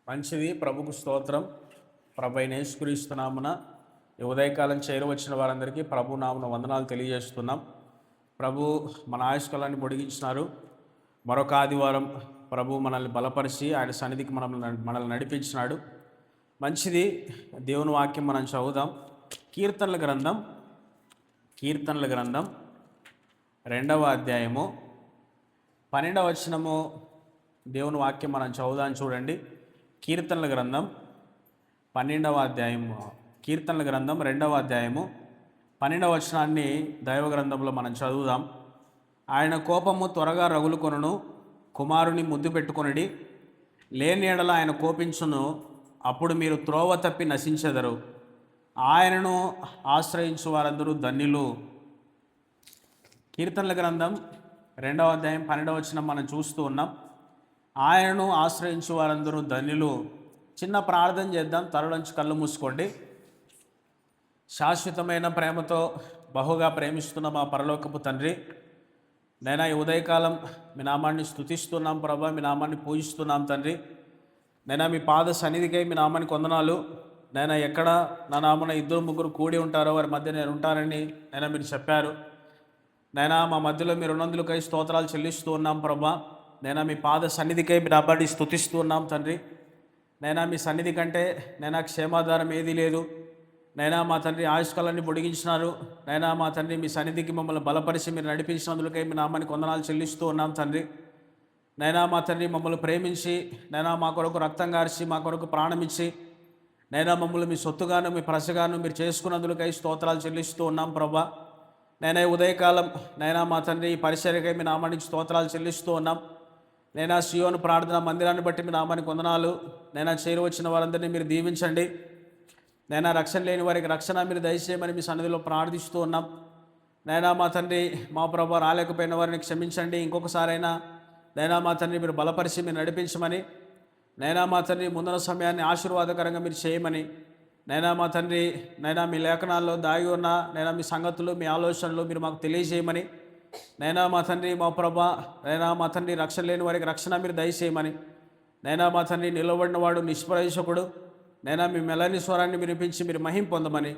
మంచిది. ప్రభుకు స్తోత్రం. ప్రభు అయిన యేసుక్రీస్తు నామమున ఈ ఉదయకాలం చేరువచ్చిన వారందరికీ ప్రభు నామమున వందనాలు తెలియజేస్తున్నాం. ప్రభు మన ఆయుష్కాలాన్ని పొడిగించినారు. మరొక ఆదివారం ప్రభు మనల్ని బలపరిచి ఆయన సన్నిధికి మనల్ని నడిపించినాడు. మంచిది. దేవుని వాక్యం మనం చదువుదాం. కీర్తనల గ్రంథం 2వ అధ్యాయము 12వ వచనము దేవుని వాక్యం మనం చదువుదాం. చూడండి. కీర్తనల గ్రంథం 12వ అధ్యాయము, కీర్తనల గ్రంథం 2వ అధ్యాయము 12వ వచనాన్ని దైవ గ్రంథంలో మనం చదువుదాం. ఆయన కోపము త్వరగా రగులుకొనును, కుమారుని ముద్దు పెట్టుకొనిడి. లేని ఎడల ఆయన కోపించును, అప్పుడు మీరు త్రోవ తప్పి నశించెదరు. ఆయనను ఆశ్రయించు వారందరూ ధన్యులు. కీర్తనల గ్రంథం 2వ అధ్యాయం 12వ వచనం మనం చూస్తూ ఉన్నాం. ఆయనను ఆశ్రయించు వారందరూ ధన్యులు. చిన్న ప్రార్థన చేద్దాం. తలలోంచి కళ్ళు మూసుకోండి. శాశ్వతమైన ప్రేమతో బహుగా ప్రేమిస్తున్న మా పరలోకపు తండ్రి, నైనా ఈ ఉదయకాలం మీ నామాన్ని స్తుతిస్తున్నాం ప్రభా, మీ నామాన్ని పూజిస్తున్నాం తండ్రి. నైనా మీ పాద సన్నిధికై మీ నామానికి వందనాలు. నైనా ఎక్కడ నా నామన 2-3 కూడి ఉంటారో వారి మధ్య నేను ఉంటానని నైనా మీరు చెప్పారు. నైనా మా మధ్యలో మీరు ఉన్నందులకై స్తోత్రాలు చెల్లిస్తూ ఉన్నాం ప్రభా. నైనా మీ పాద సన్నిధికై మీ నామాన్ని స్తుతిస్తూ ఉన్నాం తండ్రి. నైనా మీ సన్నిధి కంటే నైనా క్షేమాధారం ఏదీ లేదు. నైనా మా తండ్రి ఆయుష్కాలాన్ని పొడిగించినారు. నైనా మా తండ్రి మీ సన్నిధికి మమ్మల్ని బలపరిచి మీరు నడిపించినందులకై మీ నామానికి వందనాలు చెల్లిస్తూ ఉన్నాం తండ్రి. నైనా మా తండ్రి మమ్మల్ని ప్రేమించి నైనా మా కొరకు రక్తం గార్చి మా కొరకు ప్రాణమిచ్చి నైనా మమ్మల్ని మీ సొత్తుగాను మీ ప్రజగాను మీరు చేసుకున్నందులకై స్తోత్రాలు చెల్లిస్తూ ఉన్నాం ప్రభా. నైనా ఉదయకాలం నైనా మా తండ్రి ఈ పరిచర్యకై మీ నామానికి స్తోత్రాలు చెల్లిస్తూ ఉన్నాం. నైనా సియోను ప్రార్థన మందిరాన్ని బట్టి మీ నామానికి వందనాలు. నైనా చేరువచ్చిన వారందరినీ మీరు దీవించండి. నైనా రక్షణ లేని వారికి రక్షణ మీరు దయచేయమని మీ సన్నిధిలో ప్రార్థిస్తూ ఉన్నాం. నైనా మా తండ్రి మా ప్రభు రాలేకపోయిన వారిని క్షమించండి. ఇంకొకసారైనా నైనా మా తండ్రి మీరు బలపరిచి మీరు నడిపించమని, నైనా మా తండ్రి ముందున్న సమయాన్ని ఆశీర్వాదకరంగా మీరు చేయమని, నైనా మా తండ్రి నైనా మీ లేఖనాల్లో దాగి ఉన్న నైనా మీ సంగతులు మీ ఆలోచనలు మీరు మాకు తెలియజేయమని, నైనా మా తండ్రి మా ప్రభా నైనా మా తండ్రి రక్షణ లేని వారికి రక్షణ మీరు దయచేయమని, నైనా మా తండ్రి నిలబడిన వాడు నిష్ప్రయోజకుడు నైనా మీ మెలని స్వరాన్ని వినిపించి మీరు మహిం పొందమని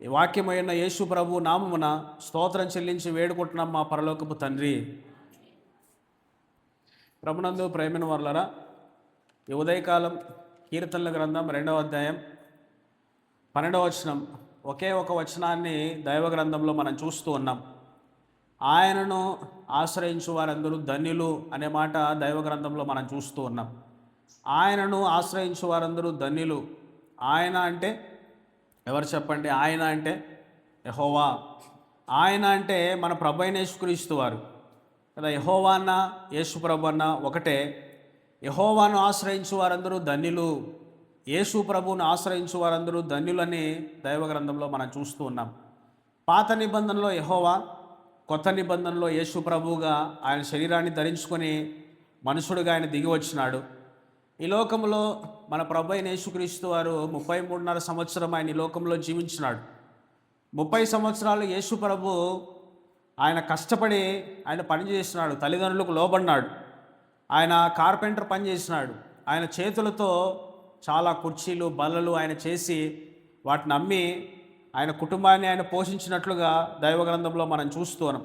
ఈ వాక్యమైన యేసు ప్రభు నామమున స్తోత్రం చెల్లించి వేడుకుంటున్నాం మా పరలోకపు తండ్రి. ప్రభునందు ప్రేమైన వర్లరా, ఈ ఉదయకాలం కీర్తనల గ్రంథం 2వ అధ్యాయం 12వ వచనం, ఒకే ఒక వచనాన్ని దైవ గ్రంథంలో మనం చూస్తూ ఉన్నాం. ఆయనను ఆశ్రయించు వారందరూ ధన్యులు అనే మాట దైవ గ్రంథంలో మనం చూస్తూ ఉన్నాం. ఆయనను ఆశ్రయించు వారందరూ ధన్యులు. ఆయన అంటే ఎవరు చెప్పండి? ఆయన అంటే యెహోవా. ఆయన అంటే మన ప్రభు అయిన యేసుక్రీస్తు వారు కదా. యెహోవా అన్న యేసు ప్రభు అన్న ఒకటే. యెహోవాను ఆశ్రయించు వారందరూ ధన్యులు, యేసు ప్రభువును ఆశ్రయించు వారందరూ ధన్యులని దైవ గ్రంథంలో మనం చూస్తూ ఉన్నాం. పాత నిబంధనలో యెహోవా, కొత్త నిబంధనలో యేసు ప్రభువుగా ఆయన శరీరాన్ని ధరించుకొని మనుషుడుగా ఆయన దిగి వచ్చినాడు. ఈ లోకంలో మన ప్రభు అయిన యేసుక్రీస్తు వారు 33.5 సంవత్సరం ఆయన ఈ లోకంలో జీవించినాడు. 30 సంవత్సరాలు యేసు ప్రభు ఆయన కష్టపడి ఆయన పని చేసినాడు, తల్లిదండ్రులకు లోబడినాడు. ఆయన కార్పెంటర్ పని చేసినాడు. ఆయన చేతులతో చాలా కుర్చీలు బల్లలు ఆయన చేసి వాటిని అమ్మి ఆయన కుటుంబాన్ని ఆయన పోషించినట్లుగా దైవ గ్రంథంలో మనం చూస్తున్నాం.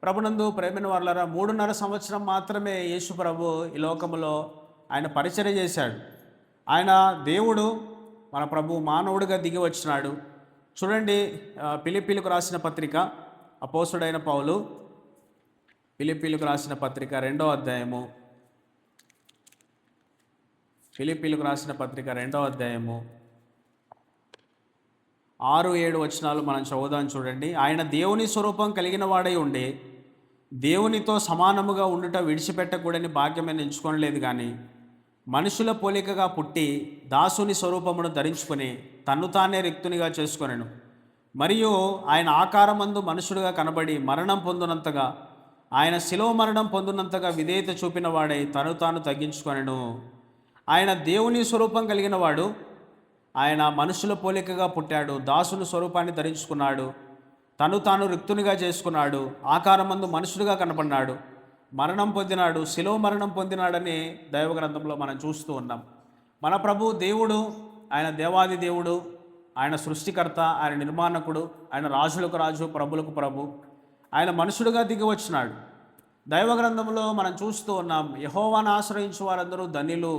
ప్రభునందు ప్రేమైన వాళ్ళరా, 3.5 సంవత్సరం మాత్రమే యేసు ప్రభు ఈ లోకంలో ఆయన పరిచర్య చేశాడు. ఆయన దేవుడు, మన ప్రభు మానవుడిగా దిగి వచ్చినాడు. చూడండి, ఫిలిప్పీలకు రాసిన పత్రిక, అపోస్తుడైన పౌలు ఫిలిప్పీలకు రాసిన పత్రిక 2వ అధ్యాయము, ఫిలిప్పీలకు రాసిన పత్రిక 2వ అధ్యాయము 6-7 వచనాలు మనం చదువుదాం. చూడండి. ఆయన దేవుని స్వరూపం కలిగిన వాడై ఉండి దేవునితో సమానముగా ఉండుట విడిచిపెట్టకూడని భాగ్యమైన ఎంచుకోనలేదు, కానీ మనుషుల పోలికగా పుట్టి దాసుని స్వరూపమును ధరించుకొని తన్ను తానే రిక్తునిగా చేసుకొనెను. మరియు ఆయన ఆకారమందు మనుషుడుగా కనబడి మరణం పొందినంతగా, ఆయన శిలువ మరణం పొందినంతగా విధేయత చూపిన వాడై తను తాను తగ్గించుకొనెను. ఆయన దేవుని స్వరూపం కలిగిన వాడు. ఆయన మనుషుల పోలికగా పుట్టాడు, దాసుని స్వరూపాన్ని ధరించుకున్నాడు, తను తాను రిక్తునిగా చేసుకున్నాడు, ఆకారమందు మనుషుడుగా కనపడినాడు, మరణం పొందినాడు, శిలువ మరణం పొందినాడని దైవ గ్రంథంలో మనం చూస్తూ ఉన్నాం. మన ప్రభు దేవుడు, ఆయన దేవాది దేవుడు, ఆయన సృష్టికర్త, ఆయన నిర్మాణకుడు, ఆయన రాజులకు రాజు, ప్రభులకు ప్రభు. ఆయన మనుషుడుగా దిగి వచ్చినాడు. దైవ గ్రంథంలో మనం చూస్తూ ఉన్నాం, యెహోవాను ఆశ్రయించు వారందరూ ధన్యులు,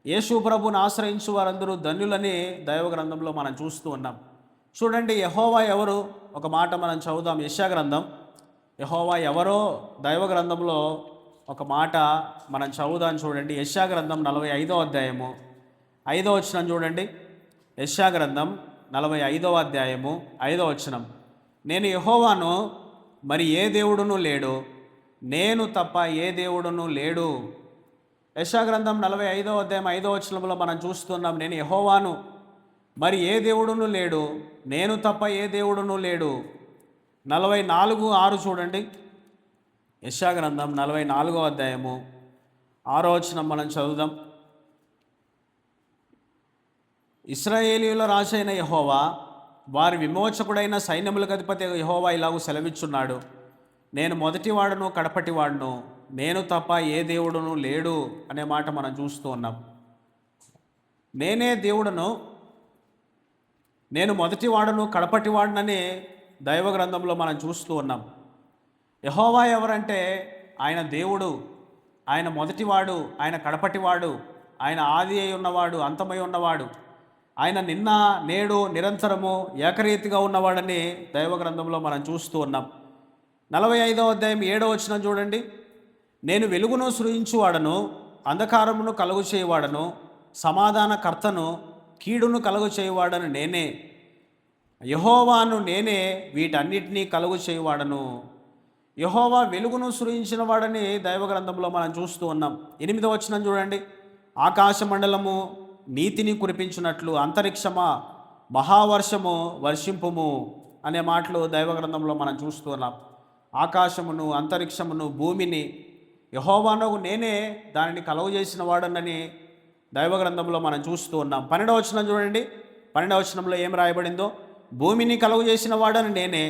యేసు ప్రభుని ఆశ్రయించు వారందరూ ధన్యులని దైవ గ్రంథంలో మనం చూస్తూ ఉన్నాం. చూడండి, యెహోవా ఎవరు? ఒక మాట మనం చదువుదాం. యెషయా గ్రంథం, యెహోవా ఎవరో దైవ గ్రంథంలో ఒక మాట మనం చదువుదాం. చూడండి, యెషయా గ్రంథం 45వ అధ్యాయము 5వ వచనం చూడండి. యెషయా గ్రంథం 45వ అధ్యాయము 5వ వచనం. నేను యెహోవాను, మరి ఏ దేవుడును లేడు, నేను తప్ప ఏ దేవుడును లేడు. యెషయా గ్రంథం 45వ అధ్యాయం 5వ వచనంలో మనం చూస్తున్నాం, నేను యెహోవాను, మరి ఏ దేవుడును లేడు, నేను తప్ప ఏ దేవుడును లేడు. 44:6 చూడండి. యెషయా గ్రంథం 44వ అధ్యాయము 6వ వచనం మనం చదువుదాం. ఇశ్రాయేలీయుల రాజైన యెహోవా, వారి విమోచకుడైన సైన్యములకు అధిపతి యెహోవా ఇలాగూ సెలవిచ్చున్నాడు, నేను మొదటివాడును కడపటివాడును, నేను తప్ప ఏ దేవుడును లేడు అనే మాట మనం చూస్తూ ఉన్నాం. నేనే దేవుడును, నేను మొదటివాడును కడపటివాడునని దైవ గ్రంథంలో మనం చూస్తూ ఉన్నాం. యెహోవా ఎవరంటే ఆయన దేవుడు, ఆయన మొదటివాడు, ఆయన కడపటివాడు, ఆయన ఆది అయి ఉన్నవాడు, అంతమై ఉన్నవాడు, ఆయన నిన్న నేడు నిరంతరము ఏకరీతిగా ఉన్నవాడని దైవ గ్రంథంలో మనం చూస్తూ ఉన్నాం. 45వ అధ్యాయం 7వ వచనం చూడండి. నేను వెలుగును సృజించువాడను, అంధకారమును కలుగు చేయవాడను, సమాధానకర్తను, కీడును కలుగు చేయవాడను నేనే, యెహోవాను నేనే వీటన్నిటినీ కలుగు చేయవాడను. యెహోవా వెలుగును సృజించిన వాడని దైవ గ్రంథంలో మనం చూస్తూ ఉన్నాం. 8వ వచనం చూడండి. ఆకాశ మండలము నీతిని కురిపించినట్లు అంతరిక్షమా మహావర్షము వర్షింపుము అనే మాటలు దైవ గ్రంథంలో మనం చూస్తూ ఉన్నాం. ఆకాశమును, అంతరిక్షమును, భూమిని యెహోవాను నేనే దానిని కలుగు చేసిన వాడనని దైవ గ్రంథంలో మనం చూస్తూ ఉన్నాం. 12వ వచనం చూడండి. 12వ వచనంలో ఏం రాయబడిందో, భూమిని కలుగు చేసిన వాడని నేనే,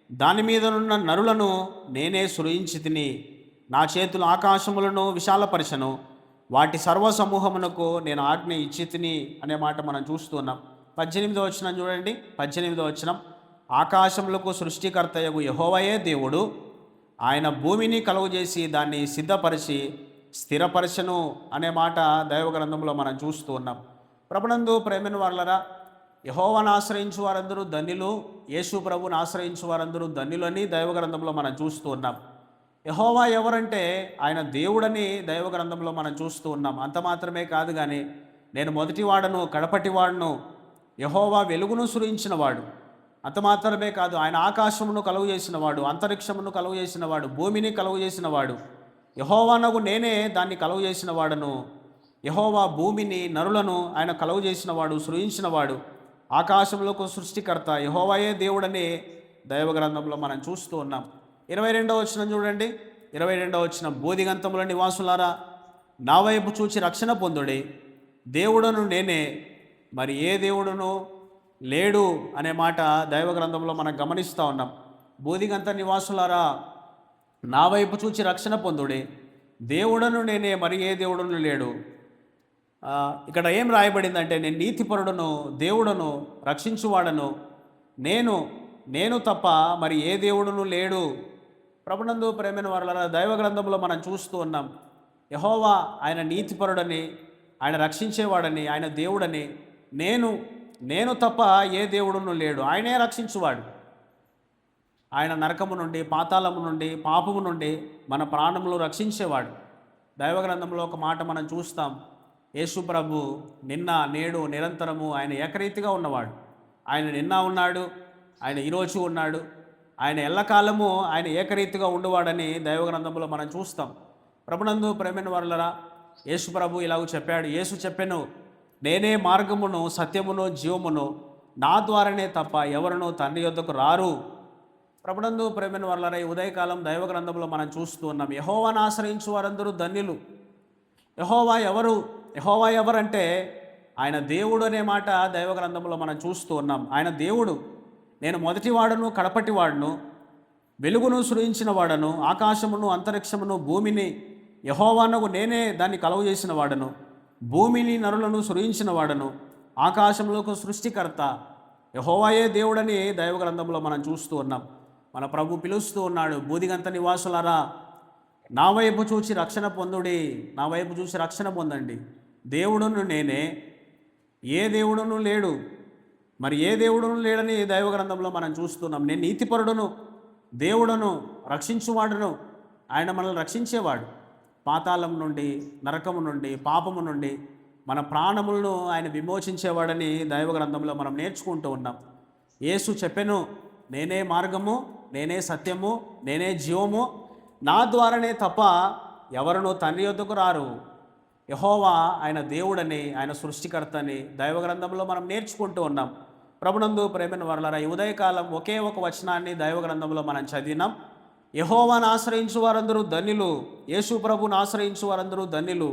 దాని మీదనున్న నరులను నేనే సృజించి తిని, నా చేతులు ఆకాశములను విశాలపరచను, వాటి సర్వసమూహమునకు నేను ఆజ్ఞ ఇచ్చి తిని అనే మాట మనం చూస్తూ ఉన్నాం. 18వ వచనం చూడండి. 18వ వచనం, ఆకాశములకు సృష్టికర్తయగు యెహోవాయే దేవుడు, ఆయన భూమిని కలుగజేసి దాన్ని సిద్ధపరిచి స్థిరపరచను అనే మాట దైవ గ్రంథంలో మనం చూస్తూ ఉన్నాం. ప్రభునందు ప్రేమైన వాళ్ళరా, యెహోవాను ఆశ్రయించు వారందరూ ధన్యులు, యేసు ప్రభువును ఆశ్రయించు వారందరూ ధన్యులు అని దైవ గ్రంథంలో మనం చూస్తూ ఉన్నాం. యెహోవా ఎవరంటే ఆయన దేవుడని దైవ గ్రంథంలో మనం చూస్తూ ఉన్నాం. అంత మాత్రమే కాదు కానీ, నేను మొదటివాడను కడపటివాడును, యెహోవా వెలుగును సృజించినవాడు, అంత మాత్రమే కాదు, ఆయన ఆకాశమును కలుగు చేసినవాడు, అంతరిక్షమును కలుగు చేసినవాడు, భూమిని కలుగు చేసినవాడు, యెహోవానగు నేనే దాన్ని కలుగు చేసిన వాడను. యెహోవా భూమిని నరులను ఆయన కలుగు చేసినవాడు, సృజించినవాడు, ఆకాశములకు సృష్టికర్త, యెహోవాయే దేవుడని దైవ గ్రంథంలో మనం చూస్తూ ఉన్నాం. 22వ వచనం చూడండి. 22వ వచనం, బోధిగంతముల నివాసులారా, నా వైపు చూచి రక్షణ పొందుడి, దేవుడను నేనే, మరి ఏ దేవుడును లేడు అనే మాట దైవ గ్రంథంలో మనం గమనిస్తూ ఉన్నాం. బోధిగంత నివాసులారా, నా వైపు చూచి రక్షణ పొందుడి, దేవుడను నేనే, మరి ఏ దేవుడును లేడు. ఇక్కడ ఏం రాయబడిందంటే, నేను నీతిపరుడును, దేవుడును, రక్షించువాడను, నేను తప్ప మరి ఏ దేవుడును లేడు. ప్రభునందు ప్రేమైన వారలారా, దైవ గ్రంథంలో మనం చూస్తూ ఉన్నాం, యెహోవా ఆయన నీతిపరుడని, ఆయన రక్షించేవాడని, ఆయన దేవుడని, నేను తప్ప ఏ దేవుడును లేడు. ఆయనే రక్షించువాడు. ఆయన నరకము నుండి, పాతాళము నుండి, పాపము నుండి మన ప్రాణములు రక్షించేవాడు. దైవ గ్రంథంలో ఒక మాట మనం చూస్తాం, యేసు ప్రభు నిన్న నేడు నిరంతరము ఆయన ఏకరీతిగా ఉన్నవాడు. ఆయన నిన్న ఉన్నాడు, ఆయన ఈరోజు ఉన్నాడు, ఆయన ఎల్లకాలము ఆయన ఏకరీతిగా ఉండేవాడని దైవ గ్రంథంలో మనం చూస్తాం. ప్రభునందు ప్రేమైన వారలారా, యేసు ప్రభు ఇలాగ చెప్పాడు. యేసు చెప్పెను, నేనే మార్గమును సత్యమును జీవమును, నా ద్వారానే తప్ప ఎవరునూ తండ్రి యొద్దకు రారు. ప్రభునందు ప్రేమైన వారలారా, ఈ ఉదయకాలం దైవ గ్రంథంలో మనం చూస్తూ ఉన్నాం, యెహోవాను ఆశ్రయించు వారందరూ ధన్యులు. యెహోవా ఎవరంటే ఆయన దేవుడు అనే మాట దైవ గ్రంథంలో మనం చూస్తూ ఉన్నాం. ఆయన దేవుడు, నేను మొదటివాడును కడపటివాడును, వెలుగును సృజించిన వాడను, ఆకాశమును అంతరిక్షమును భూమిని యెహోవానగు నేనే దాన్ని కలుగు చేసిన వాడను, భూమిని నరులను సృజించిన వాడను, ఆకాశంలోకి సృష్టికర్త యెహోవాయే దేవుడని దైవ గ్రంథంలో మనం చూస్తూ ఉన్నాం. మన ప్రభు పిలుస్తూ ఉన్నాడు, బూదిగంత నివాసులారా నా వైపు చూసి రక్షణ పొందుడి, నా వైపు చూసి రక్షణ పొందండి. దేవుడును నేనే, ఏ దేవుడును లేడు. మరి ఏ దేవుడును లేడని దైవ గ్రంథంలో మనం చూస్తున్నాం. నేను నీతిపరుడును, దేవుడును, రక్షించువాడును. ఆయన మనల్ని రక్షించేవాడు పాతాళం నుండి, నరకము నుండి, పాపము నుండి మన ప్రాణములను ఆయన విమోచించేవాడని దైవ గ్రంథంలో మనం నేర్చుకుంటూ ఉన్నాం. యేసు చెప్పెను, నేనే మార్గము, నేనే సత్యము, నేనే జీవము, నా ద్వారానే తప్ప ఎవరునూ తండ్రి యొద్దకు రారు. యెహోవా ఆయన దేవుడని, ఆయన సృష్టికర్తని దైవ గ్రంథంలో మనం నేర్చుకుంటూ ఉన్నాం. ప్రభునందు ప్రేమైన వారలారా, ఈ ఉదయకాలం ఒకే ఒక వచనాన్ని దైవ గ్రంథంలో మనం చదివినాం. యెహోవాను ఆశ్రయించు వారందరూ ధన్యులు, యేసు ప్రభువును ఆశ్రయించు వారందరూ ధన్యులు.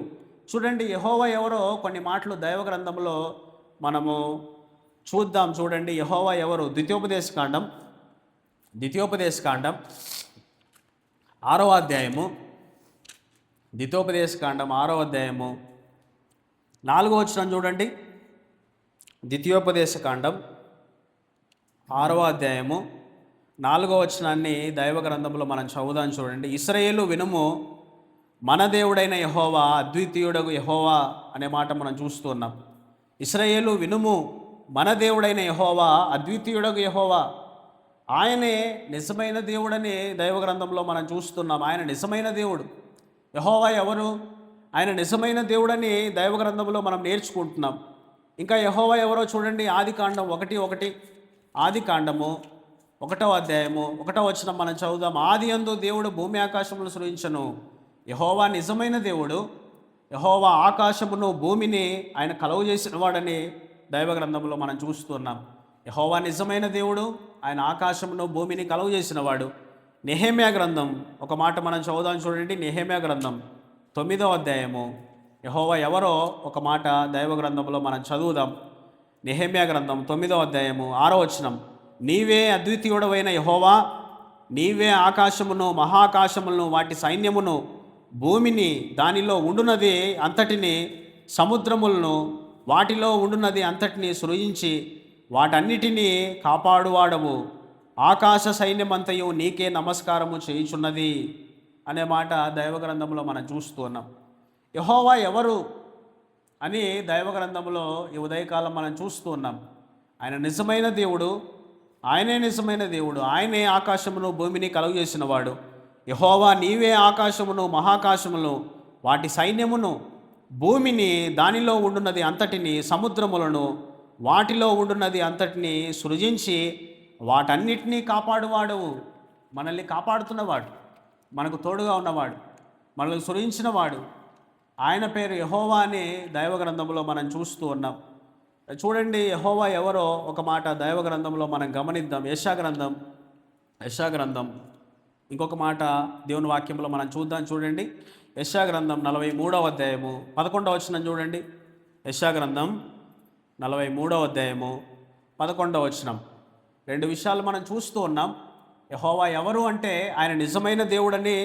చూడండి, యెహోవా ఎవరో కొన్ని మాటలు దైవ గ్రంథంలో మనము చూద్దాం. చూడండి, యెహోవా ఎవరు. ద్వితీయోపదేశకాండం 6వ అధ్యాయము, ద్వితీయోపదేశకాండం 6వ అధ్యాయము 4వ వచనం చూడండి. ద్వితీయోపదేశకాండం 6వ అధ్యాయము 4వ వచనాన్ని దైవ గ్రంథంలో మనం చదువుదాం. చూడండి, ఇశ్రాయేలు వినుము, మన దేవుడైన యెహోవా అద్వితీయుడగు యెహోవా అనే మాట మనం చూస్తున్నాం. ఇశ్రాయేలు వినుము, మన దేవుడైన యెహోవా అద్వితీయుడగు యెహోవా. ఆయనే నిజమైన దేవుడని దైవ గ్రంథంలో మనం చూస్తున్నాం. ఆయన నిజమైన దేవుడు. యెహోవా ఎవరు? ఆయన నిజమైన దేవుడని దైవ గ్రంథంలో మనం నేర్చుకుంటున్నాం. ఇంకా యెహోవా ఎవరో చూడండి, ఆదికాండం 1:1, ఆదికాండము 1వ అధ్యాయము 1వ వచనం మనం చదువుదాం. ఆదియందు దేవుడు భూమి ఆకాశములు సృజించెను. యెహోవా నిజమైన దేవుడు. యెహోవా ఆకాశమును భూమిని ఆయన కలుగు చేసిన వాడని దైవ గ్రంథంలో మనం చూస్తున్నాం. యెహోవా నిజమైన దేవుడు, ఆయన ఆకాశమును భూమిని కలుగు చేసిన వాడు. నెహెమ్యా గ్రంథం ఒక మాట మనం చదువుదాం. చూడండి, నెహెమ్యా గ్రంథం 9వ అధ్యాయము. యెహోవా ఎవరో ఒక మాట దైవ గ్రంథంలో మనం చదువుదాం. నెహెమ్యా గ్రంథం 9వ అధ్యాయము 6వ వచనం. నీవే అద్వితీయుడవైన యెహోవా, నీవే ఆకాశమును మహాకాశములను వాటి సైన్యమును భూమిని దానిలో ఉండునది అంతటిని సముద్రములను వాటిలో ఉండునది అంతటిని సృజించి వాటన్నిటినీ కాపాడువాడవు. ఆకాశ సైన్యమంతయు నీకే నమస్కారము చేయుచున్నది అనే మాట దైవ గ్రంథంలో మనం చూస్తూ ఉన్నాం. యెహోవా ఎవరు అని దైవ గ్రంథంలో ఈ ఉదయకాలం మనం చూస్తూ ఉన్నాం. ఆయన నిజమైన దేవుడు, ఆయనే నిజమైన దేవుడు. ఆయనే ఆకాశమును భూమిని కలుగు చేసిన వాడు. యెహోవా నీవే ఆకాశమును మహాకాశమును వాటి సైన్యమును భూమిని దానిలో ఉండున్నది అంతటిని సముద్రములను వాటిలో ఉండున్నది అంతటిని సృజించి వాటన్నిటినీ కాపాడువాడు. మనల్ని కాపాడుతున్నవాడు, మనకు తోడుగా ఉన్నవాడు, మనల్ని సృజించినవాడు. ఆయన పేరు యెహోవా అని దైవ గ్రంథంలో మనం చూస్తూ ఉన్నాం. చూడండి, యెహోవా ఎవరో ఒక మాట దైవ గ్రంథంలో మనం గమనిద్దాం. యెషయా గ్రంథం ఇంకొక మాట దేవుని వాక్యంలో మనం చూద్దాం. చూడండి, యెషయా గ్రంథం 43వ అధ్యాయము 11వ వచనం చూడండి. యెషయా గ్రంథం 43వ అధ్యాయము 11వ వచనం. 2 విషయాలు మనం చూస్తూ ఉన్నాం. యెహోవా ఎవరు అంటే ఆయన నిజమైన దేవుడని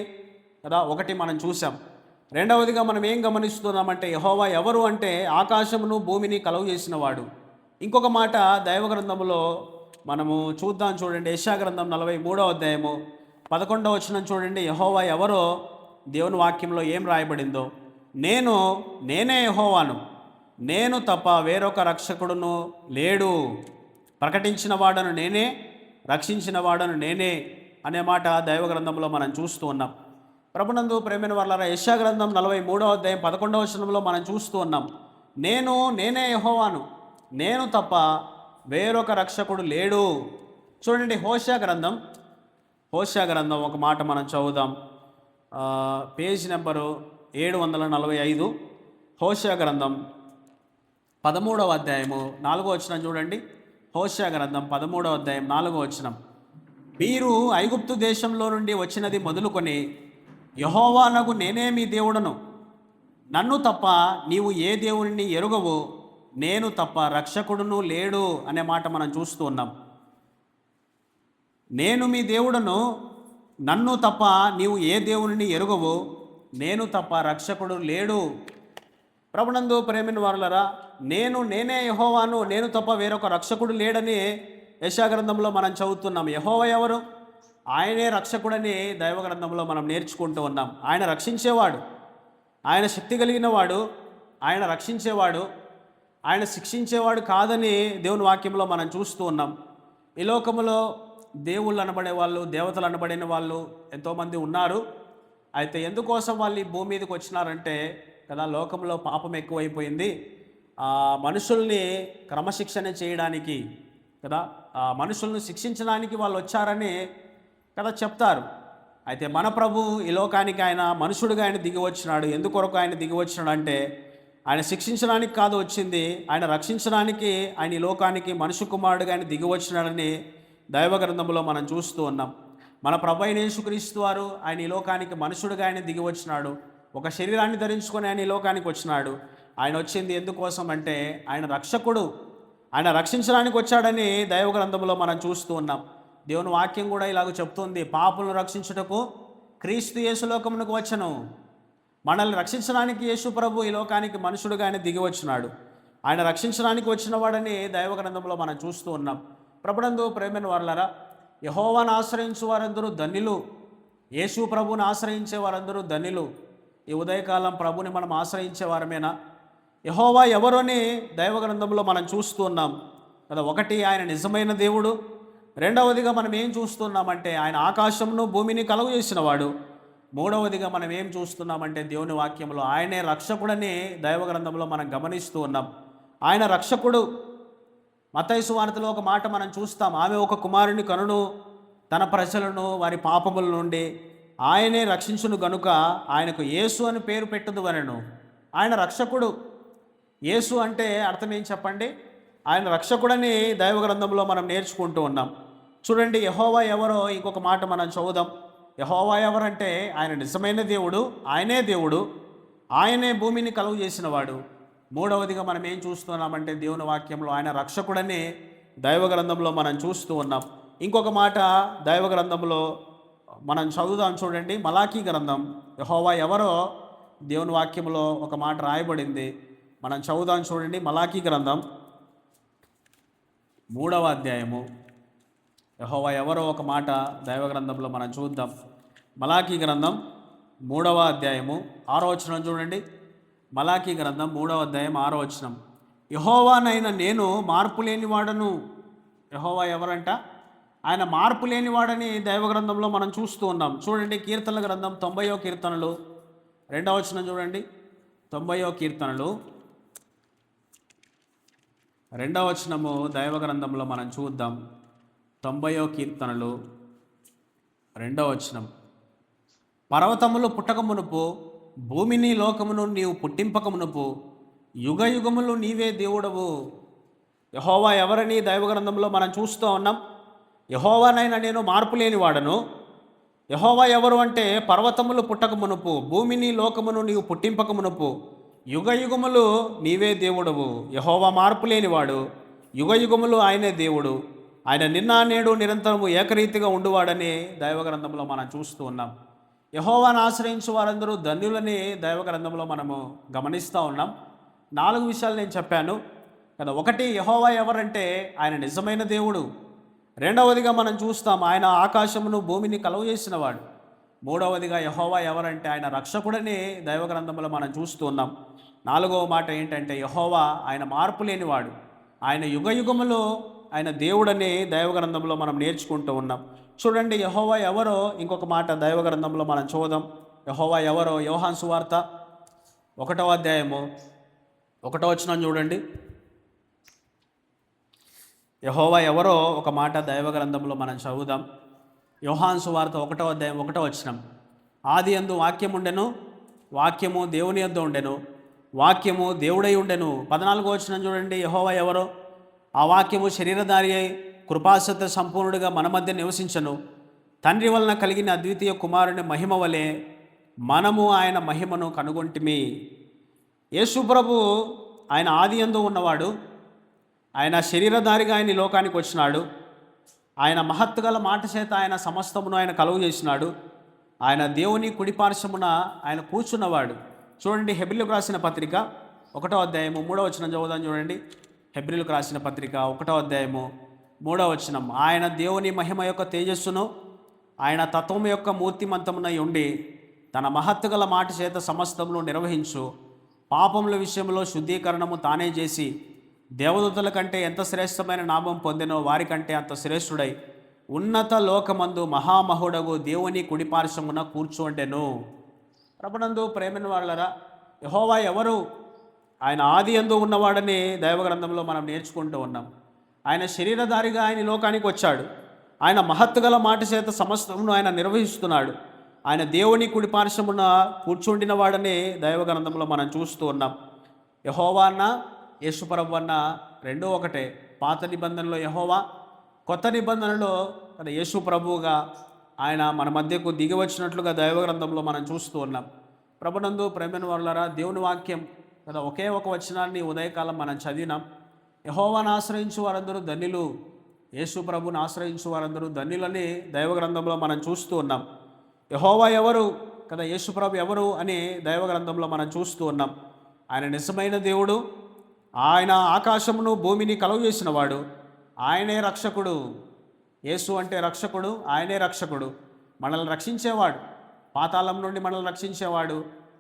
కదా ఒకటి మనం చూసాం. రెండవదిగా మనం ఏం గమనిస్తున్నామంటే యెహోవా ఎవరు అంటే ఆకాశమును భూమిని కలుగు చేసిన వాడు. ఇంకొక మాట దైవ గ్రంథంలో మనము చూద్దాం. చూడండి, యెషయా గ్రంథం 43వ అధ్యాయము 11వ వచనం చూడండి. యెహోవా ఎవరో దేవుని వాక్యంలో ఏం రాయబడిందో, నేనే యెహోవాను, నేను తప్ప వేరొక రక్షకుడును లేడు. ప్రకటించిన వాడను నేనే, రక్షించిన వాడను నేనే అనే మాట దైవ గ్రంథంలో మనం చూస్తూ ఉన్నాం. ప్రభునందు ప్రేమైన వారలారా, యెషయా గ్రంథం 43వ అధ్యాయం 11వ వచనంలో మనం చూస్తూ ఉన్నాం. నేనే యెహోవాను, నేను తప్ప వేరొక రక్షకుడు లేడు. చూడండి, హోషేయ గ్రంథం ఒక మాట మనం చదువుదాం. Page number 745. హోషేయ గ్రంథం 13వ అధ్యాయము 4వ వచనం చూడండి. హోషేయ గ్రంథం 13వ అధ్యాయం 4వ వచనం. మీరు ఐగుప్తు దేశంలో నుండి వచ్చినది మొదలుకొని యెహోవానగు నేనే మీ దేవుడను, నన్ను తప్ప నీవు ఏ దేవుని ఎరుగవు, నేను తప్ప రక్షకుడును లేడు అనే మాట మనం చూస్తూ ఉన్నాం. నేను మీ దేవుడను, నన్ను తప్ప నీవు ఏ దేవుని ఎరుగవు, నేను తప్ప రక్షకుడు లేడు. ప్రభునందు ప్రేమిన వారులరా, నేనే యెహోవాను, నేను తప్ప వేరొక రక్షకుడు లేడని యెషయా గ్రంథంలో మనం చదువుతున్నాం. యెహోవా ఎవరు? ఆయనే రక్షకుడని దైవ గ్రంథంలో మనం నేర్చుకుంటూ ఉన్నాం. ఆయన రక్షించేవాడు, ఆయన శక్తి కలిగిన వాడు, ఆయన రక్షించేవాడు, ఆయన శిక్షించేవాడు కాదని దేవుని వాక్యంలో మనం చూస్తూ ఉన్నాం. ఈ లోకములో దేవుళ్ళు అనబడే వాళ్ళు, దేవతలు అనబడిన వాళ్ళు ఎంతోమంది ఉన్నారు. అయితే ఎందుకోసం వాళ్ళు ఈ భూమి మీదకి వచ్చినారంటే కదా, లోకంలో పాపం ఎక్కువైపోయింది. మనుషుల్ని క్రమశిక్షణ చేయడానికి కదా, మనుషుల్ని శిక్షించడానికి వాళ్ళు వచ్చారని కదా చెప్తారు. అయితే మన ప్రభు ఈ లోకానికి ఆయన మనుషుడిగా ఆయన దిగి వచ్చినాడు. ఎందుకొరకు ఆయన దిగి వచ్చినాడు అంటే ఆయన శిక్షించడానికి కాదు వచ్చింది, ఆయన రక్షించడానికి ఆయన ఈ లోకానికి మనుషు కుమారుడుగా ఆయన దిగి వచ్చినాడని దైవ గ్రంథంలో మనం చూస్తూ ఉన్నాం. మన ప్రభు అయిన యేసుక్రీస్తు వారు ఆయన ఈ లోకానికి మనుషుడిగా ఆయన దిగి వచ్చినాడు. ఒక శరీరాన్ని ధరించుకొని ఆయన ఈ లోకానికి వచ్చినాడు. ఆయన వచ్చింది ఎందుకోసం అంటే ఆయన రక్షకుడు, ఆయన రక్షించడానికి వచ్చాడని దైవ గ్రంథంలో మనం చూస్తూ ఉన్నాం. దేవుని వాక్యం కూడా ఇలాగ చెప్తుంది, పాపులను రక్షించుటకు క్రీస్తు యేసు లోకమునకు వచ్చెను. మనల్ని రక్షించడానికి యేసు ప్రభు ఈ లోకానికి మనుషుడుగా ఆయన దిగి వచ్చినాడు. ఆయన రక్షించడానికి వచ్చిన వాడని దైవ గ్రంథంలో మనం చూస్తూ ఉన్నాం. ప్రభునందు ప్రేమైన వారులారా, యెహోవాను ఆశ్రయించు వారందరూ ధన్యులు, యేసు ప్రభువుని ఆశ్రయించే వారందరూ ధన్యులు. ఈ ఉదయకాలం ప్రభుని మనం ఆశ్రయించే వారమేనా? యెహోవా ఎవరు అని దైవ గ్రంథంలో మనం చూస్తూ ఉన్నాం కదా. ఒకటి, ఆయన నిజమైన దేవుడు. రెండవదిగా మనం ఏం చూస్తున్నామంటే ఆయన ఆకాశంను భూమిని కలుగు చేసినవాడు. మూడవదిగా మనం ఏం చూస్తున్నామంటే దేవుని వాక్యంలో ఆయనే రక్షకుడని దైవ గ్రంథంలో మనం గమనిస్తూ ఉన్నాం. ఆయన రక్షకుడు. మత్తయి సువార్తలో ఒక మాట మనం చూస్తాం, ఆమె ఒక కుమారుని కనును, తన ప్రజలను వారి పాపముల నుండి ఆయనే రక్షించును గనుక ఆయనకు యేసు అని పేరు పెట్టుదు అనెను. ఆయన రక్షకుడు. యేసు అంటే అర్థం ఏం చెప్పండి? ఆయన రక్షకుడని దైవ గ్రంథంలో మనం నేర్చుకుంటూ ఉన్నాం. చూడండి, యెహోవా ఎవరో ఇంకొక మాట మనం చదువుదాం. యెహోవా ఎవరంటే ఆయన నిజమైన దేవుడు, ఆయనే దేవుడు, ఆయనే భూమిని కలుగు చేసినవాడు. మూడవదిగా మనం ఏం చూస్తున్నామంటే దేవుని వాక్యంలో ఆయన రక్షకుడని దైవ గ్రంథంలో మనం చూస్తూ ఉన్నాం. ఇంకొక మాట దైవ గ్రంథంలో మనం చదువుదాం. చూడండి, మలాకీ గ్రంథం. యెహోవా ఎవరో దేవుని వాక్యంలో ఒక మాట రాయబడింది, మనం చదువుదాం. చూడండి, మలాకీ గ్రంథం 3వ అధ్యాయము. యెహోవా ఎవరో ఒక మాట దైవ గ్రంథంలో మనం చూద్దాం. మలాకీ గ్రంథం 3వ అధ్యాయము 6వ వచనం చూడండి. మలాకీ గ్రంథం 3వ అధ్యాయం 6వ వచనం. యెహోవానైన నేను మార్పు లేనివాడను. యెహోవా ఎవరంట? ఆయన మార్పు లేనివాడని దైవ గ్రంథంలో మనం చూస్తూ ఉన్నాం. చూడండి, కీర్తనల గ్రంథం 90వ కీర్తనలు 2వ వచనం చూడండి. 90వ కీర్తనలు 2వ వచనము దైవ గ్రంథంలో మనం చూద్దాం. 90వ కీర్తనలు 2వ వచనం. పర్వతములు పుట్టక మునుపు, భూమిని లోకమును నీవు పుట్టింపక మునుపు, యుగ యుగములు నీవే దేవుడవు. యెహోవా ఎవరని దైవ గ్రంథంలో మనం చూస్తూ ఉన్నాం. యెహోవానైనా నేను మార్పు లేని వాడను. యెహోవా ఎవరు అంటే పర్వతములు పుట్టక మునుపు, భూమిని లోకమును నీవు పుట్టింపక మునుపు, యుగ యుగములు నీవే దేవుడవు. యెహోవా మార్పు లేనివాడు, యుగ యుగములు ఆయనే దేవుడు. ఆయన నిన్న నేడు నిరంతరము ఏకరీతిగా ఉండువాడని దైవ గ్రంథంలో మనం చూస్తూ ఉన్నాం. యెహోవాను ఆశ్రయించు వారందరూ ధన్యులని దైవ గ్రంథంలో మనము గమనిస్తూ ఉన్నాం. 4 విషయాలు నేను చెప్పాను కదా. ఒకటి, యెహోవా ఎవరంటే ఆయన నిజమైన దేవుడు. రెండవదిగా మనం చూస్తాం ఆయన ఆకాశమును భూమిని కలుగు చేసినవాడు. మూడవదిగా యెహోవా ఎవరంటే ఆయన రక్షకుడని దైవ గ్రంథంలో మనం చూస్తూ ఉన్నాం. 4వ మాట ఏంటంటే యెహోవా ఆయన మార్పు లేనివాడు, ఆయన యుగ యుగములో ఆయన దేవుడని దైవ గ్రంథంలో మనం నేర్చుకుంటూ ఉన్నాం. చూడండి, యెహోవా ఎవరో ఇంకొక మాట దైవ గ్రంథంలో మనం చూద్దాం. యెహోవా ఎవరో యోహాను సువార్త 1వ అధ్యాయము 1వ వచనం చూడండి. యెహోవా ఎవరో ఒక మాట దైవ గ్రంథంలో మనం చదువుదాం. యోహాను సువార్త 1వ అధ్యాయం 1వ వచనం. ఆది యందు వాక్యం ఉండెను, వాక్యము దేవుని యొద్ద ఉండెను, వాక్యము దేవుడై ఉండెను. 14వ వచనం చూడండి. యెహోవా ఎవరో? ఆ వాక్యము శరీరధారి అయి కృపాసత్య సంపూర్ణుడిగా మన మధ్య నివసించను. తండ్రి వలన కలిగిన అద్వితీయ కుమారుని మహిమ వలె మనము ఆయన మహిమను కనుగొంటిమి. యేసు ప్రభు ఆయన ఆది యందు ఉన్నవాడు, ఆయన శరీరధారిగా ఆయన ఈ లోకానికి వచ్చినాడు. ఆయన మహత్తు గల మాట చేత ఆయన సమస్తమును ఆయన కలుగు చేసినాడు. ఆయన దేవుని కుడిపార్శ్వమున ఆయన కూర్చున్నవాడు. చూడండి, హెబ్రీయులకు రాసిన పత్రిక 1వ అధ్యాయము 3వ వచనం చదువుదాం చూడండి. హెబ్రీలకు రాసిన పత్రిక 1వ అధ్యాయము 3వ వచనం. ఆయన దేవుని మహిమ యొక్క తేజస్సును, ఆయన తత్వం యొక్క మూర్తిమంతమునై ఉండి తన మహత్తు గల మాట చేత సమస్తమును నిర్వహించు, పాపముల విషయంలో శుద్ధీకరణము తానే చేసి దేవదూతల కంటే ఎంత శ్రేష్టమైన నామం పొందెనో వారికంటే అంత శ్రేష్ఠుడై ఉన్నత లోకమందు మహామహుడగు దేవుని కుడిపార్శ్వమున కూర్చోండెను. ప్రభునందు ప్రేమైన వాళ్ళరా, యెహోవా ఎవరు? ఆయన ఆది యందు ఉన్నవాడని దైవగ్రంథంలో మనం నేర్చుకుంటూ ఉన్నాం. ఆయన శరీరధారిగా ఆయన లోకానికి వచ్చాడు. ఆయన మహత్తు గల మాట చేత సమస్తమును ఆయన నిర్వహిస్తున్నాడు. ఆయన దేవుని కుడిపార్శ్వమున కూర్చుండిన వాడని దైవగ్రంథంలో మనం చూస్తూ ఉన్నాం. యెహోవా అన్న యేసుప్రభు అన్న రెండూ ఒకటే. పాత నిబంధనలో యెహోవా, కొత్త నిబంధనలో మన యేసు ప్రభువుగా ఆయన మన మధ్యకు దిగి వచ్చినట్లుగా దైవగ్రంథంలో మనం చూస్తూ ఉన్నాం. ప్రభునందు ప్రేమైన వాళ్ళరా, దేవుని వాక్యం కదా ఒకే ఒక వచనాన్ని ఉదయకాలం మనం చదివినాం. యెహోవాను ఆశ్రయించు వారందరూ ధన్యులు, యేసు ప్రభుని ఆశ్రయించు వారందరూ ధన్యులని దైవగ్రంథంలో మనం చూస్తూ ఉన్నాం. యెహోవా ఎవరు కదా, యేసు ప్రభు ఎవరు అని దైవగ్రంథంలో మనం చూస్తూ ఉన్నాం. ఆయన నిజమైన దేవుడు, ఆయన ఆకాశమును భూమిని కలుగు చేసినవాడు, ఆయనే రక్షకుడు. యేసు అంటే రక్షకుడు, ఆయనే రక్షకుడు, మనల్ని రక్షించేవాడు, పాతాళం నుండి మనల్ని రక్షించేవాడు,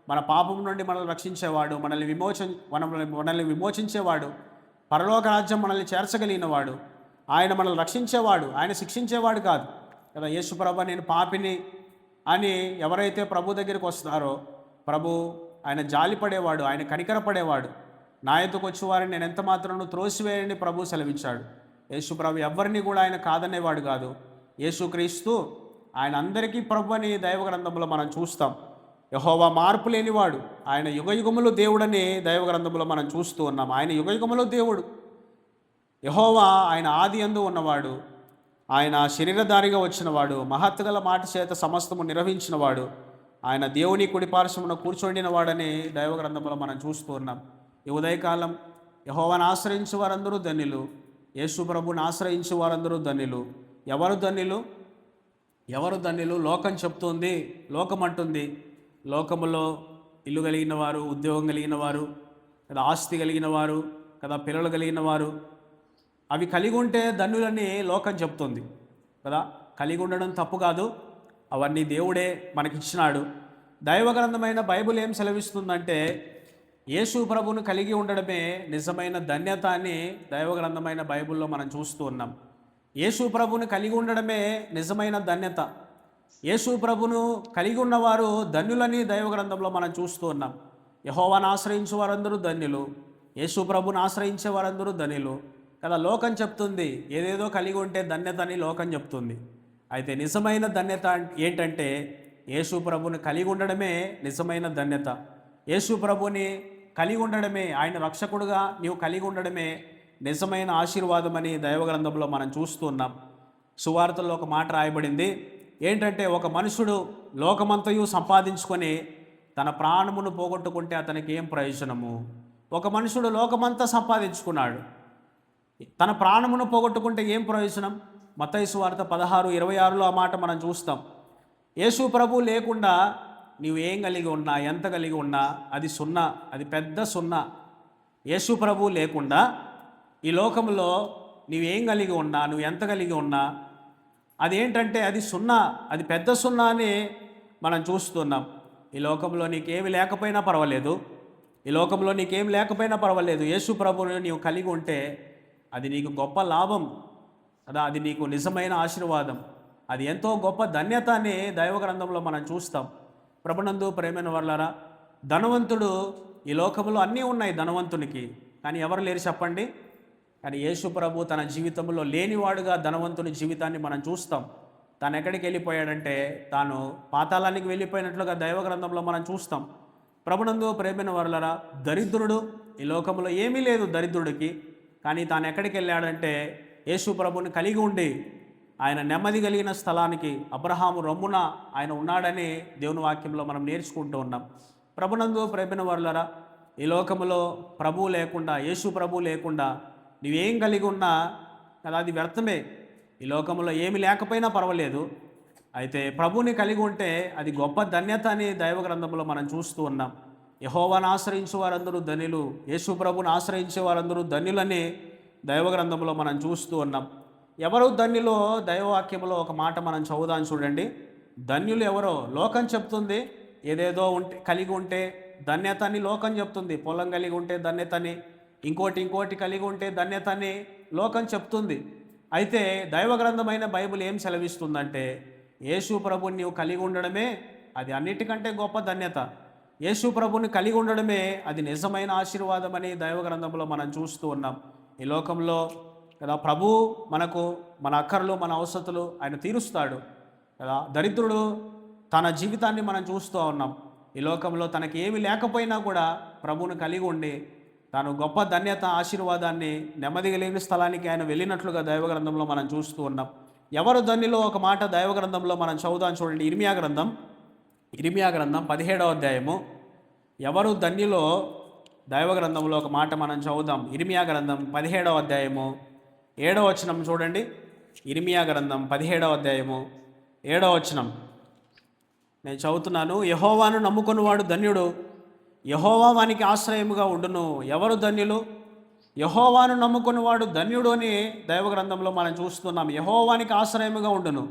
మన పాపం నుండి మనల్ని రక్షించేవాడు, మనల్ని విమోచించేవాడు, పరలోక రాజ్యం మనల్ని చేర్చగలిగినవాడు. ఆయన మనల్ని రక్షించేవాడు, ఆయన శిక్షించేవాడు కాదు కదా. యేసు ప్రభు నేను పాపిని అని ఎవరైతే ప్రభు దగ్గరికి వస్తారో ప్రభు ఆయన జాలిపడేవాడు, ఆయన కనికరపడేవాడు. నా ఎద్దుకు వచ్చేవారిని నేను ఎంత మాత్రం త్రోసివేయని ప్రభు సెలవిచ్చాడు. యేసు ప్రభు ఎవరిని కూడా ఆయన కాదనేవాడు కాదు. యేసుక్రీస్తు ఆయన అందరికీ ప్రభు అని దైవగ్రంథంలో మనం చూస్తాం. యెహోవా మార్పు లేనివాడు, ఆయన యుగయుగములు దేవుడని దైవగ్రంథంలో మనం చూస్తూ ఉన్నాం. ఆయన యుగయుగములు దేవుడు. యెహోవా ఆయన ఆది యందు ఉన్నవాడు, ఆయన శరీరధారిగా వచ్చినవాడు, మహత్తుగల మాట చేత సమస్తము నిర్వహించినవాడు, ఆయన దేవుని కుడిపార్శ్వమున కూర్చొండిన వాడని దైవగ్రంథంలో మనం చూస్తూ ఉన్నాం. ఈ ఉదయకాలం యెహోవాను ఆశ్రయించు వారందరూ ధన్యులు, యేసు ప్రభుని ఆశ్రయించు వారందరూ ధన్యులు. ఎవరు ధన్యులు? ఎవరు ధన్యులు? లోకం చెప్తుంది, లోకం అంటుంది. లోకములో ఇల్లు కలిగిన వారు, ఉద్యోగం కలిగిన వారు కదా, ఆస్తి కలిగిన వారు కదా, పిల్లలు కలిగిన వారు, అవి కలిగి ఉంటే ధన్యులని లోకం చెప్తుంది కదా. కలిగి ఉండడం తప్పు కాదు, అవన్నీ దేవుడే మనకిచ్చినాడు. దైవగ్రంథమైన బైబిల్ ఏం సెలవిస్తుందంటే యేసు ప్రభువును కలిగి ఉండడమే నిజమైన ధన్యత అని దైవగ్రంథమైన బైబిల్లో మనం చూస్తూ ఉన్నాం. యేసు ప్రభువును కలిగి ఉండడమే నిజమైన ధన్యత. యేసు ప్రభును కలిగి ఉన్నవారు ధన్యులని దైవగ్రంథంలో మనం చూస్తూ ఉన్నాం. యెహోవాను ఆశ్రయించే వారందరూ ధన్యులు, యేసు ప్రభుని ఆశ్రయించే వారందరూ ధన్యులు కదా. లోకం చెప్తుంది ఏదేదో కలిగి ఉంటే ధన్యత అని లోకం చెప్తుంది. అయితే నిజమైన ధన్యత ఏంటంటే యేసు ప్రభుని కలిగి ఉండడమే నిజమైన ధన్యత. యేసు ప్రభుని కలిగి ఉండడమే, ఆయన రక్షకుడుగా నీవు కలిగి ఉండడమే నిజమైన ఆశీర్వాదం అని దైవగ్రంథంలో మనం చూస్తూ ఉన్నాం. సువార్తల్లో ఒక మాట రాయబడింది ఏంటంటే, ఒక మనుషుడు లోకమంతయు సంపాదించుకొని తన ప్రాణమును పోగొట్టుకుంటే అతనికి ఏం ప్రయోజనము? ఒక మనుషుడు లోకమంతా సంపాదించుకున్నాడు, తన ప్రాణమును పోగొట్టుకుంటే ఏం ప్రయోజనం? మత్తయి సువార్త 16:26లో ఆ మాట మనం చూస్తాం. యేసు ప్రభు లేకుండా నీవు ఏం కలిగి ఉన్నా, ఎంత కలిగి ఉన్నా అది సున్నా, అది పెద్ద సున్నా. యేసు ప్రభు లేకుండా ఈ లోకంలో నీవేం కలిగి ఉన్నా, నువ్వు ఎంత కలిగి ఉన్నా అదేంటంటే అది సున్నా, అది పెద్ద సున్నా అని మనం చూస్తున్నాం. ఈ లోకంలో నీకేమి లేకపోయినా పర్వాలేదు, ఈ లోకంలో నీకేం లేకపోయినా పర్వాలేదు, యేసు ప్రభువుని నీవు కలిగి ఉంటే అది నీకు గొప్ప లాభం కదా, అది నీకు నిజమైన ఆశీర్వాదం, అది ఎంతో గొప్ప ధన్యత అని దైవగ్రంథంలో మనం చూస్తాం. ప్రభునందు ప్రేమైన వాళ్ళారా, ధనవంతుడు ఈ లోకంలో అన్నీ ఉన్నాయి ధనవంతునికి, కానీ ఎవరు లేరు చెప్పండి? కానీ యేసు ప్రభు తన జీవితంలో లేనివాడుగా ధనవంతుని జీవితాన్ని మనం చూస్తాం. తాను ఎక్కడికి వెళ్ళిపోయాడంటే తాను పాతాళానికి వెళ్ళిపోయినట్లుగా దైవగ్రంథంలో మనం చూస్తాం. ప్రభునందు ప్రేమైన వాళ్ళారా, దరిద్రుడు ఈ లోకంలో ఏమీ లేదు దరిద్రుడికి, కానీ తాను ఎక్కడికి వెళ్ళాడంటే యేసు ప్రభుని కలిగి ఉండి ఆయన నెమ్మది కలిగిన స్థలానికి అబ్రహాము రొమ్మున ఆయన ఉన్నాడని దేవుని వాక్యంలో మనం నేర్చుకుంటూ ఉన్నాం. ప్రభునందు ప్రేమైన వాళ్ళారా, ఈ లోకంలో ప్రభువు లేకుండా, యేసు ప్రభువు లేకుండా నువ్వేం కలిగి ఉన్నా కదా అది వ్యర్థమే. ఈ లోకంలో ఏమి లేకపోయినా పర్వాలేదు, అయితే ప్రభువుని కలిగి ఉంటే అది గొప్ప ధన్యత అని దైవగ్రంథంలో మనం చూస్తూ ఉన్నాం. యెహోవాను ఆశ్రయించే వారందరూ ధన్యులు, యేసు ప్రభువును ఆశ్రయించే వారందరూ ధన్యులని దైవ గ్రంథంలో మనం చూస్తూ ఉన్నాం. ఎవరు ధన్యులో దైవవాక్యంలో ఒక మాట మనం చదువుదాం చూడండి. ధన్యులు ఎవరో లోకం చెప్తుంది, ఏదేదో కలిగి ఉంటే ధన్యత అని లోకం చెప్తుంది. పొలం కలిగి ఉంటే ధన్యతని, ఇంకోటి కలిగి ఉంటే ధన్యతని లోకం చెప్తుంది. అయితే దైవ గ్రంథమైన బైబిల్ ఏం సెలవిస్తుందంటే, యేసు ప్రభుని నీవు కలిగి ఉండడమే అది అన్నిటికంటే గొప్ప ధన్యత. యేసు ప్రభుని కలిగి ఉండడమే అది నిజమైన ఆశీర్వాదం అని దైవ గ్రంథంలో మనం చూస్తూ ఉన్నాం. ఈ లోకంలో కదా ప్రభు మనకు మన అక్కర్లు మన అవసరతలు ఆయన తీరుస్తాడు కదా. దరిద్రుడు తన జీవితాన్ని మనం చూస్తూ ఉన్నాం. ఈ లోకంలో తనకి ఏమి లేకపోయినా కూడా ప్రభువును కలిగి ఉండి తాను గొప్ప ధన్యత ఆశీర్వాదాన్ని నెమ్మది కలిగిన స్థలానికి ఆయన వెళ్ళినట్లుగా దైవ గ్రంథంలో మనం చూస్తూ ఉన్నాం. ఎవరు ధన్యులో ఒక మాట దైవ గ్రంథంలో మనం చదువుదాం చూడండి. ఇర్మియా గ్రంథం 17వ అధ్యాయము. ఎవరు ధన్యులో దైవ గ్రంథంలో ఒక మాట మనం చదువుదాం. ఇర్మియా గ్రంథం 17వ అధ్యాయము 7వ వచనం చూడండి. ఇర్మియా గ్రంథం 17వ అధ్యాయము 7వ వచనం నేను చదువుతున్నాను. యెహోవాను నమ్ముకున్నవాడు ధన్యుడు, యెహోవా వానికి ఆశ్రయముగా ఉండును. ఎవరు ధన్యులు? యెహోవాను నమ్ముకున్నవాడు ధన్యుడు అని దైవ గ్రంథంలో మనం చూస్తున్నాం. యెహోవానికి ఆశ్రయముగా ఉండును.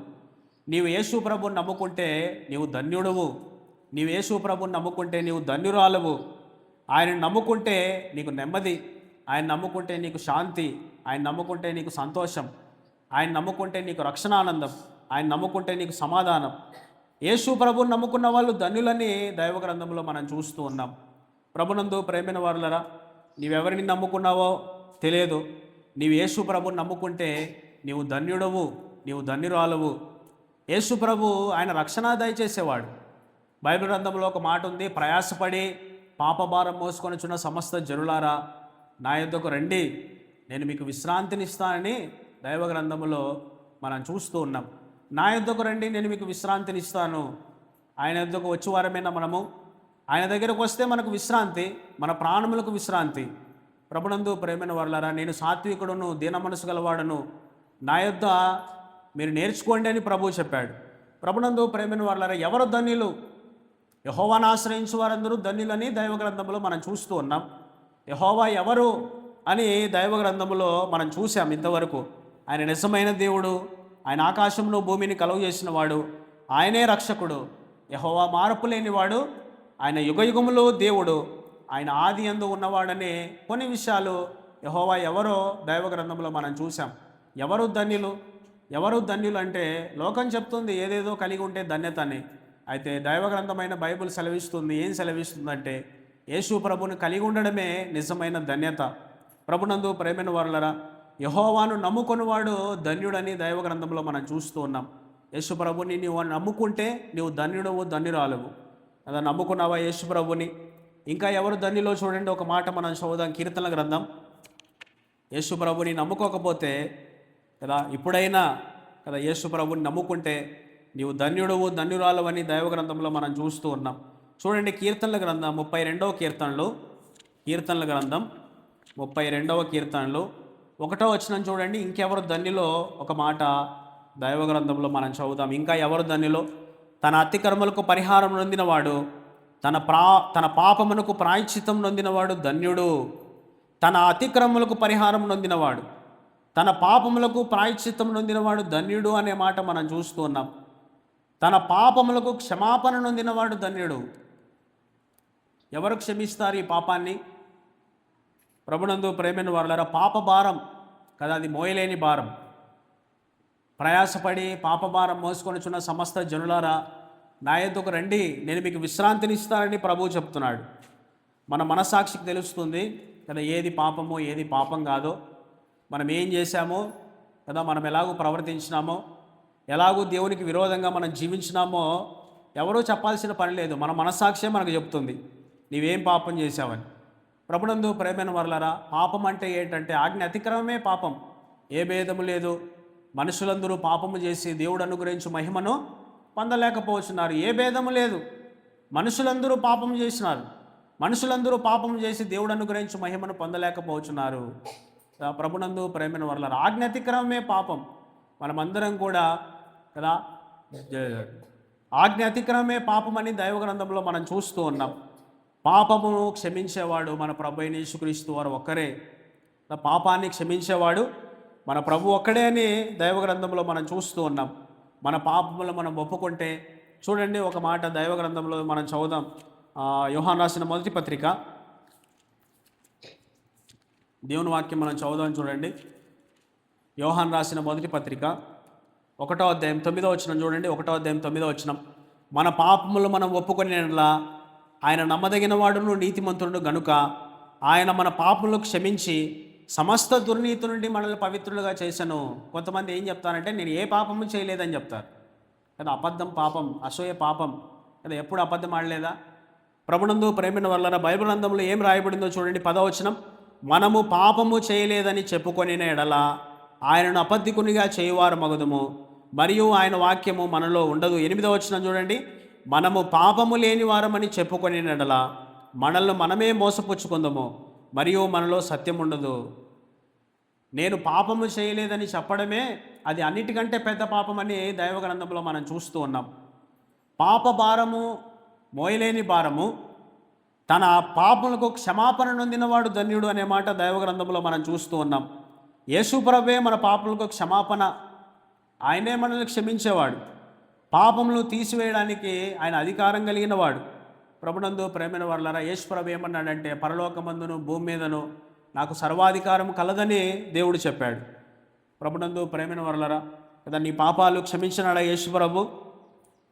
నీవు యేసు ప్రభువుని నమ్ముకుంటే నీవు ధన్యుడవు. నీవు యేసు ప్రభువుని నమ్ముకుంటే నీవు ధన్యురాలవు. ఆయన నమ్ముకుంటే నీకు నెమ్మది, ఆయన నమ్ముకుంటే నీకు శాంతి, ఆయన నమ్ముకుంటే నీకు సంతోషం, ఆయన నమ్ముకుంటే నీకు రక్షణానందం, ఆయన నమ్ముకుంటే నీకు సమాధానం. యేసు ప్రభువుని నమ్ముకున్న వాళ్ళు ధన్యులని దైవ గ్రంథంలో మనం చూస్తూ ఉన్నాం. ప్రభునందు ప్రేమైన వారులరా, నీవెవరిని నమ్ముకున్నావో తెలియదు. నీవు యేసు ప్రభువుని నమ్ముకుంటే నీవు ధన్యుడవు, నీవు ధన్యురాలవు. యేసు ప్రభు ఆయన రక్షణ దయచేసేవాడు. బైబిల్ గ్రంథంలో ఒక మాట ఉంది, ప్రయాసపడి పాపభారం మోసుకొనిచున్న సమస్త జనులారా నా యొద్దకు రండి, నేను మీకు విశ్రాంతినిస్తానని దైవ గ్రంథంలో మనం చూస్తూ ఉన్నాం. నా యొద్దకు రండి, నేను మీకు విశ్రాంతినిస్తాను. ఆయన యొద్దకు వచ్చేవారమైనా మనము ఆయన దగ్గరకు వస్తే మనకు విశ్రాంతి, మన ప్రాణములకు విశ్రాంతి. ప్రభునందు ప్రేమైన వారులారా, నేను సాత్వికుడును దీన మనసు గలవాడను, నా యొద్ద మీరు నేర్చుకోండి అని ప్రభువు చెప్పాడు. ప్రభునందు ప్రేమైన వారులారా, ఎవరు ధన్యులు? యెహోవాను ఆశ్రయించే వారందరూ ధన్యులని దైవ గ్రంథంలో మనం చూస్తూ ఉన్నాం. యెహోవా ఎవరు అని దైవ గ్రంథంలో మనం చూసాం ఇంతవరకు. ఆయన నిజమైన దేవుడు, ఆయన ఆకాశంలో భూమిని కలుగు చేసిన వాడు, ఆయనే రక్షకుడు. యెహోవా మార్పు లేనివాడు, ఆయన యుగయుగములో దేవుడు, ఆయన ఆది యందు ఉన్నవాడనే కొన్ని విషయాలు యెహోవా ఎవరో దైవ గ్రంథంలో మనం చూసాం. ఎవరు ధన్యులు? ఎవరు ధన్యులు అంటే లోకం చెప్తుంది ఏదేదో కలిగి ఉంటే ధన్యత అని. అయితే దైవ గ్రంథమైన బైబిల్ సెలవిస్తుంది. ఏం సెలవిస్తుందంటే యేసు ప్రభుని కలిగి ఉండడమే నిజమైన ధన్యత. ప్రభునందు ప్రేమైన వారులరా, యెహోవాను నమ్ముకున్నవాడు ధన్యుడని దైవ గ్రంథంలో మనం చూస్తూ ఉన్నాం. యేసు ప్రభుని నీవు నమ్ముకుంటే నీవు ధన్యుడవు, ధన్యురాలవు. అలా నమ్ముకున్నావా యేసు ప్రభుని? ఇంకా ఎవరు ధన్యులో చూడండి, ఒక మాట మనం చదువుదాం. కీర్తనల గ్రంథం. యేసు ప్రభుని నమ్ముకోకపోతే కదా ఇప్పుడైనా కదా యేసు ప్రభుని నమ్ముకుంటే నీవు ధన్యుడవు, ధన్యురాలవు అని దైవ గ్రంథంలో మనం చూస్తూ ఉన్నాం. చూడండి కీర్తనల గ్రంథం 32వ కీర్తనలు, కీర్తనల గ్రంథం 32వ కీర్తనలు 1వ వచనం చూడండి. ఇంకెవరు ధన్యులో ఒక మాట దైవ గ్రంథంలో మనం చదువుదాం. ఇంకా ఎవరు ధన్యులో? తన అతిక్రమలకు పరిహారం నొందినవాడు, తన పాపమునకు ప్రాయశ్చిత్తం నొందినవాడు ధన్యుడు. తన అతిక్రమములకు పరిహారం నొందినవాడు, తన పాపములకు ప్రాయశ్చిత్తం నొందినవాడు ధన్యుడు అనే మాట మనం చూస్తూ ఉన్నాం. తన పాపములకు క్షమాపణ నొందినవాడు ధన్యుడు. ఎవరు క్షమిస్తారు ఈ పాపాన్ని? ప్రభునందు ప్రేమైన వారులారా, పాప భారం కదా అది మోయలేని భారం. ప్రయాసపడి పాప భారం మోసుకొనిచున్న సమస్త జనులారా నా యొద్దకు రండి, నేను మీకు విశ్రాంతినిస్తానని ప్రభువు చెప్తున్నాడు. మన మనస్సాక్షికి తెలుస్తుంది కదా ఏది పాపమో ఏది పాపం కాదో, మనం ఏం చేశామో కదా, మనం ఎలాగో ప్రవర్తించినామో, ఎలాగో దేవునికి విరోధంగా మనం జీవించినామో ఎవరూ చెప్పాల్సిన పని లేదు. మన మనస్సాక్షే మనకు చెప్తుంది నీవేం పాపం చేశావని. ప్రభునందు ప్రేమైన వారులారా, పాపం అంటే ఏంటంటే ఆజ్ఞ అతిక్రమమే పాపం. ఏ భేదము లేదు. మనుషులందరూ పాపము చేసి దేవుడు అనుగ్రహించు మహిమను పొందలేకపోతున్నారు. ఏ భేదము లేదు. మనుషులందరూ పాపం చేసినారు. మనుషులందరూ పాపం చేసి దేవుడు అనుగ్రహించు మహిమను పొందలేకపోతున్నారు. ప్రభునందు ప్రేమైన వారులారా, ఆజ్ఞ అతిక్రమమే పాపం. మనమందరం కూడా కదా ఆజ్ఞ అతిక్రమమే పాపం అని దైవ గ్రంథంలో మనం చూస్తూ ఉన్నాం. పాపమును క్షమించేవాడు మన ప్రభు అయిన యేసుక్రీస్తు వారు ఒక్కరే. పాపాన్ని క్షమించేవాడు మన ప్రభు ఒక్కడే అని దైవ గ్రంథంలో మనం చూస్తూ ఉన్నాం. మన పాపములు మనం ఒప్పుకుంటే, చూడండి ఒక మాట దైవ గ్రంథంలో మనం చదువుదాం. యోహాను రాసిన మొదటి పత్రిక, దేవుని వాక్యం మనం చదువుదాం. చూడండి, యోహాను రాసిన మొదటి పత్రిక 1వ అధ్యాయం 9వ వచనం చూడండి. 1వ అధ్యాయం 9వ వచనం, మన పాపములు మనం ఒప్పుకొనిలా ఆయన నమ్మదగిన వాడును నీతిమంతుడు గనుక ఆయన మన పాపములు క్షమించి సమస్త దుర్నీతి నుండి మనల్ని పవిత్రులుగా చేశాను. కొంతమంది ఏం చెప్తారంటే నేను ఏ పాపము చేయలేదని చెప్తారు కదా. అబద్ధం పాపం, అసూయ పాపం కదా. ఎప్పుడు అబద్ధం ఆడలేదా? ప్రభునందు ప్రేమిన వలన బైబిల్ గ్రంథంలో ఏం రాయబడిందో చూడండి. 10వ వచనం, మనము పాపము చేయలేదని చెప్పుకొనిన ఎడల ఆయనను అబద్ధికునిగా చేయువారు మగుదుము, మరియు ఆయన వాక్యము మనలో ఉండదు. 8వ వచనం చూడండి, మనము పాపము లేని వారమని చెప్పుకొనిన ఎడల మనల్ని మనమే మోసపుచ్చుకుందాము, మరియు మనలో సత్యం ఉండదు. నేను పాపము చేయలేదని చెప్పడమే అది అన్నిటికంటే పెద్ద పాపమని దైవ గ్రంథంలో మనం చూస్తూ ఉన్నాం. పాప భారము మోయలేని భారము, తన పాపములకు క్షమాపణ నొందినవాడు ధన్యుడు అనే మాట దైవ గ్రంథంలో మనం చూస్తూ ఉన్నాం. యేసు ప్రభువే మన పాపములకు క్షమాపణ, ఆయనే మనల్ని క్షమించేవాడు. పాపములు తీసివేయడానికి ఆయన అధికారం కలిగిన వాడు. ప్రభునందు ప్రేమైన వారలారా, యేసు ప్రభు ఏమన్నాడంటే, పరలోకమందును భూమి మీదను నాకు సర్వాధికారం కలదని దేవుడు చెప్పాడు. ప్రభునందు ప్రేమైన వారలారా, కదా నీ పాపాలు క్షమించినాడా యేసు ప్రభు?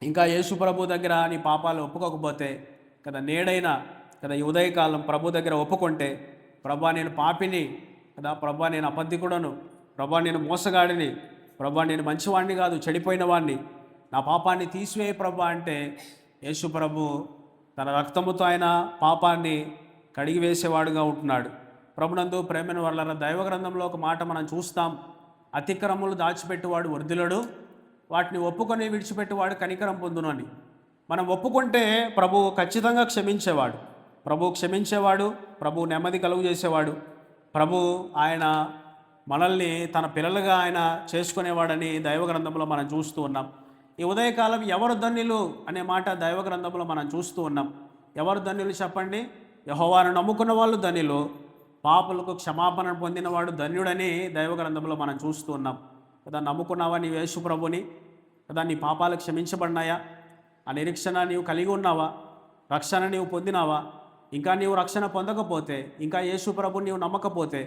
ఇంకా యేసు ప్రభు దగ్గర నీ పాపాలు ఒప్పుకోకపోతే కదా, నేడైనా కదా ఈ ఉదయకాలం ప్రభు దగ్గర ఒప్పుకుంటే, ప్రభా నేను పాపిని కదా, ప్రభా నేను అబద్ధికుడను, ప్రభా నేను మోసగాడిని, ప్రభా నేను మంచివాడిని కాదు, చెడిపోయిన వాడిని, నా పాపాన్ని తీసివేయ ప్రభా అంటే యేసు ప్రభు తన రక్తముతో ఆయన పాపాన్ని కడిగి వేసేవాడుగా ఉంటున్నాడు. ప్రభునందు ప్రేమైన వల్ల దైవ గ్రంథంలో ఒక మాట మనం చూస్తాం, అతిక్రమములు దాచిపెట్టేవాడు వర్ధిల్లుడు, వాటిని ఒప్పుకొని విడిచిపెట్టేవాడు కనికరం పొందును అని. మనం ఒప్పుకుంటే ప్రభు ఖచ్చితంగా క్షమించేవాడు. ప్రభు క్షమించేవాడు, ప్రభు నెమ్మది కలుగు చేసేవాడు, ప్రభు ఆయన మనల్ని తన పిల్లలుగా ఆయన చేసుకునేవాడని దైవ గ్రంథంలో మనం చూస్తూ ఉన్నాం. ఈ ఉదయకాలం ఎవరు ధన్యులు అనే మాట దైవ గ్రంథంలో మనం చూస్తూ ఉన్నాం. ఎవరు ధన్యులు చెప్పండి? యెహోవాను నమ్ముకున్న వాళ్ళు ధన్యులు, పాపులకు క్షమాపణ పొందినవాడు ధన్యుడని దైవ గ్రంథంలో మనం చూస్తూ ఉన్నాం కదా. నమ్ముకున్నావా నీ యేసు ప్రభుని కదా? నీ పాపాలు క్షమించబడినాయా? ఆ నిరీక్షణ నీవు కలిగి ఉన్నావా? రక్షణ నీవు పొందినావా? ఇంకా నీవు రక్షణ పొందకపోతే, ఇంకా యేసు ప్రభుని నీవు నమ్మకపోతే,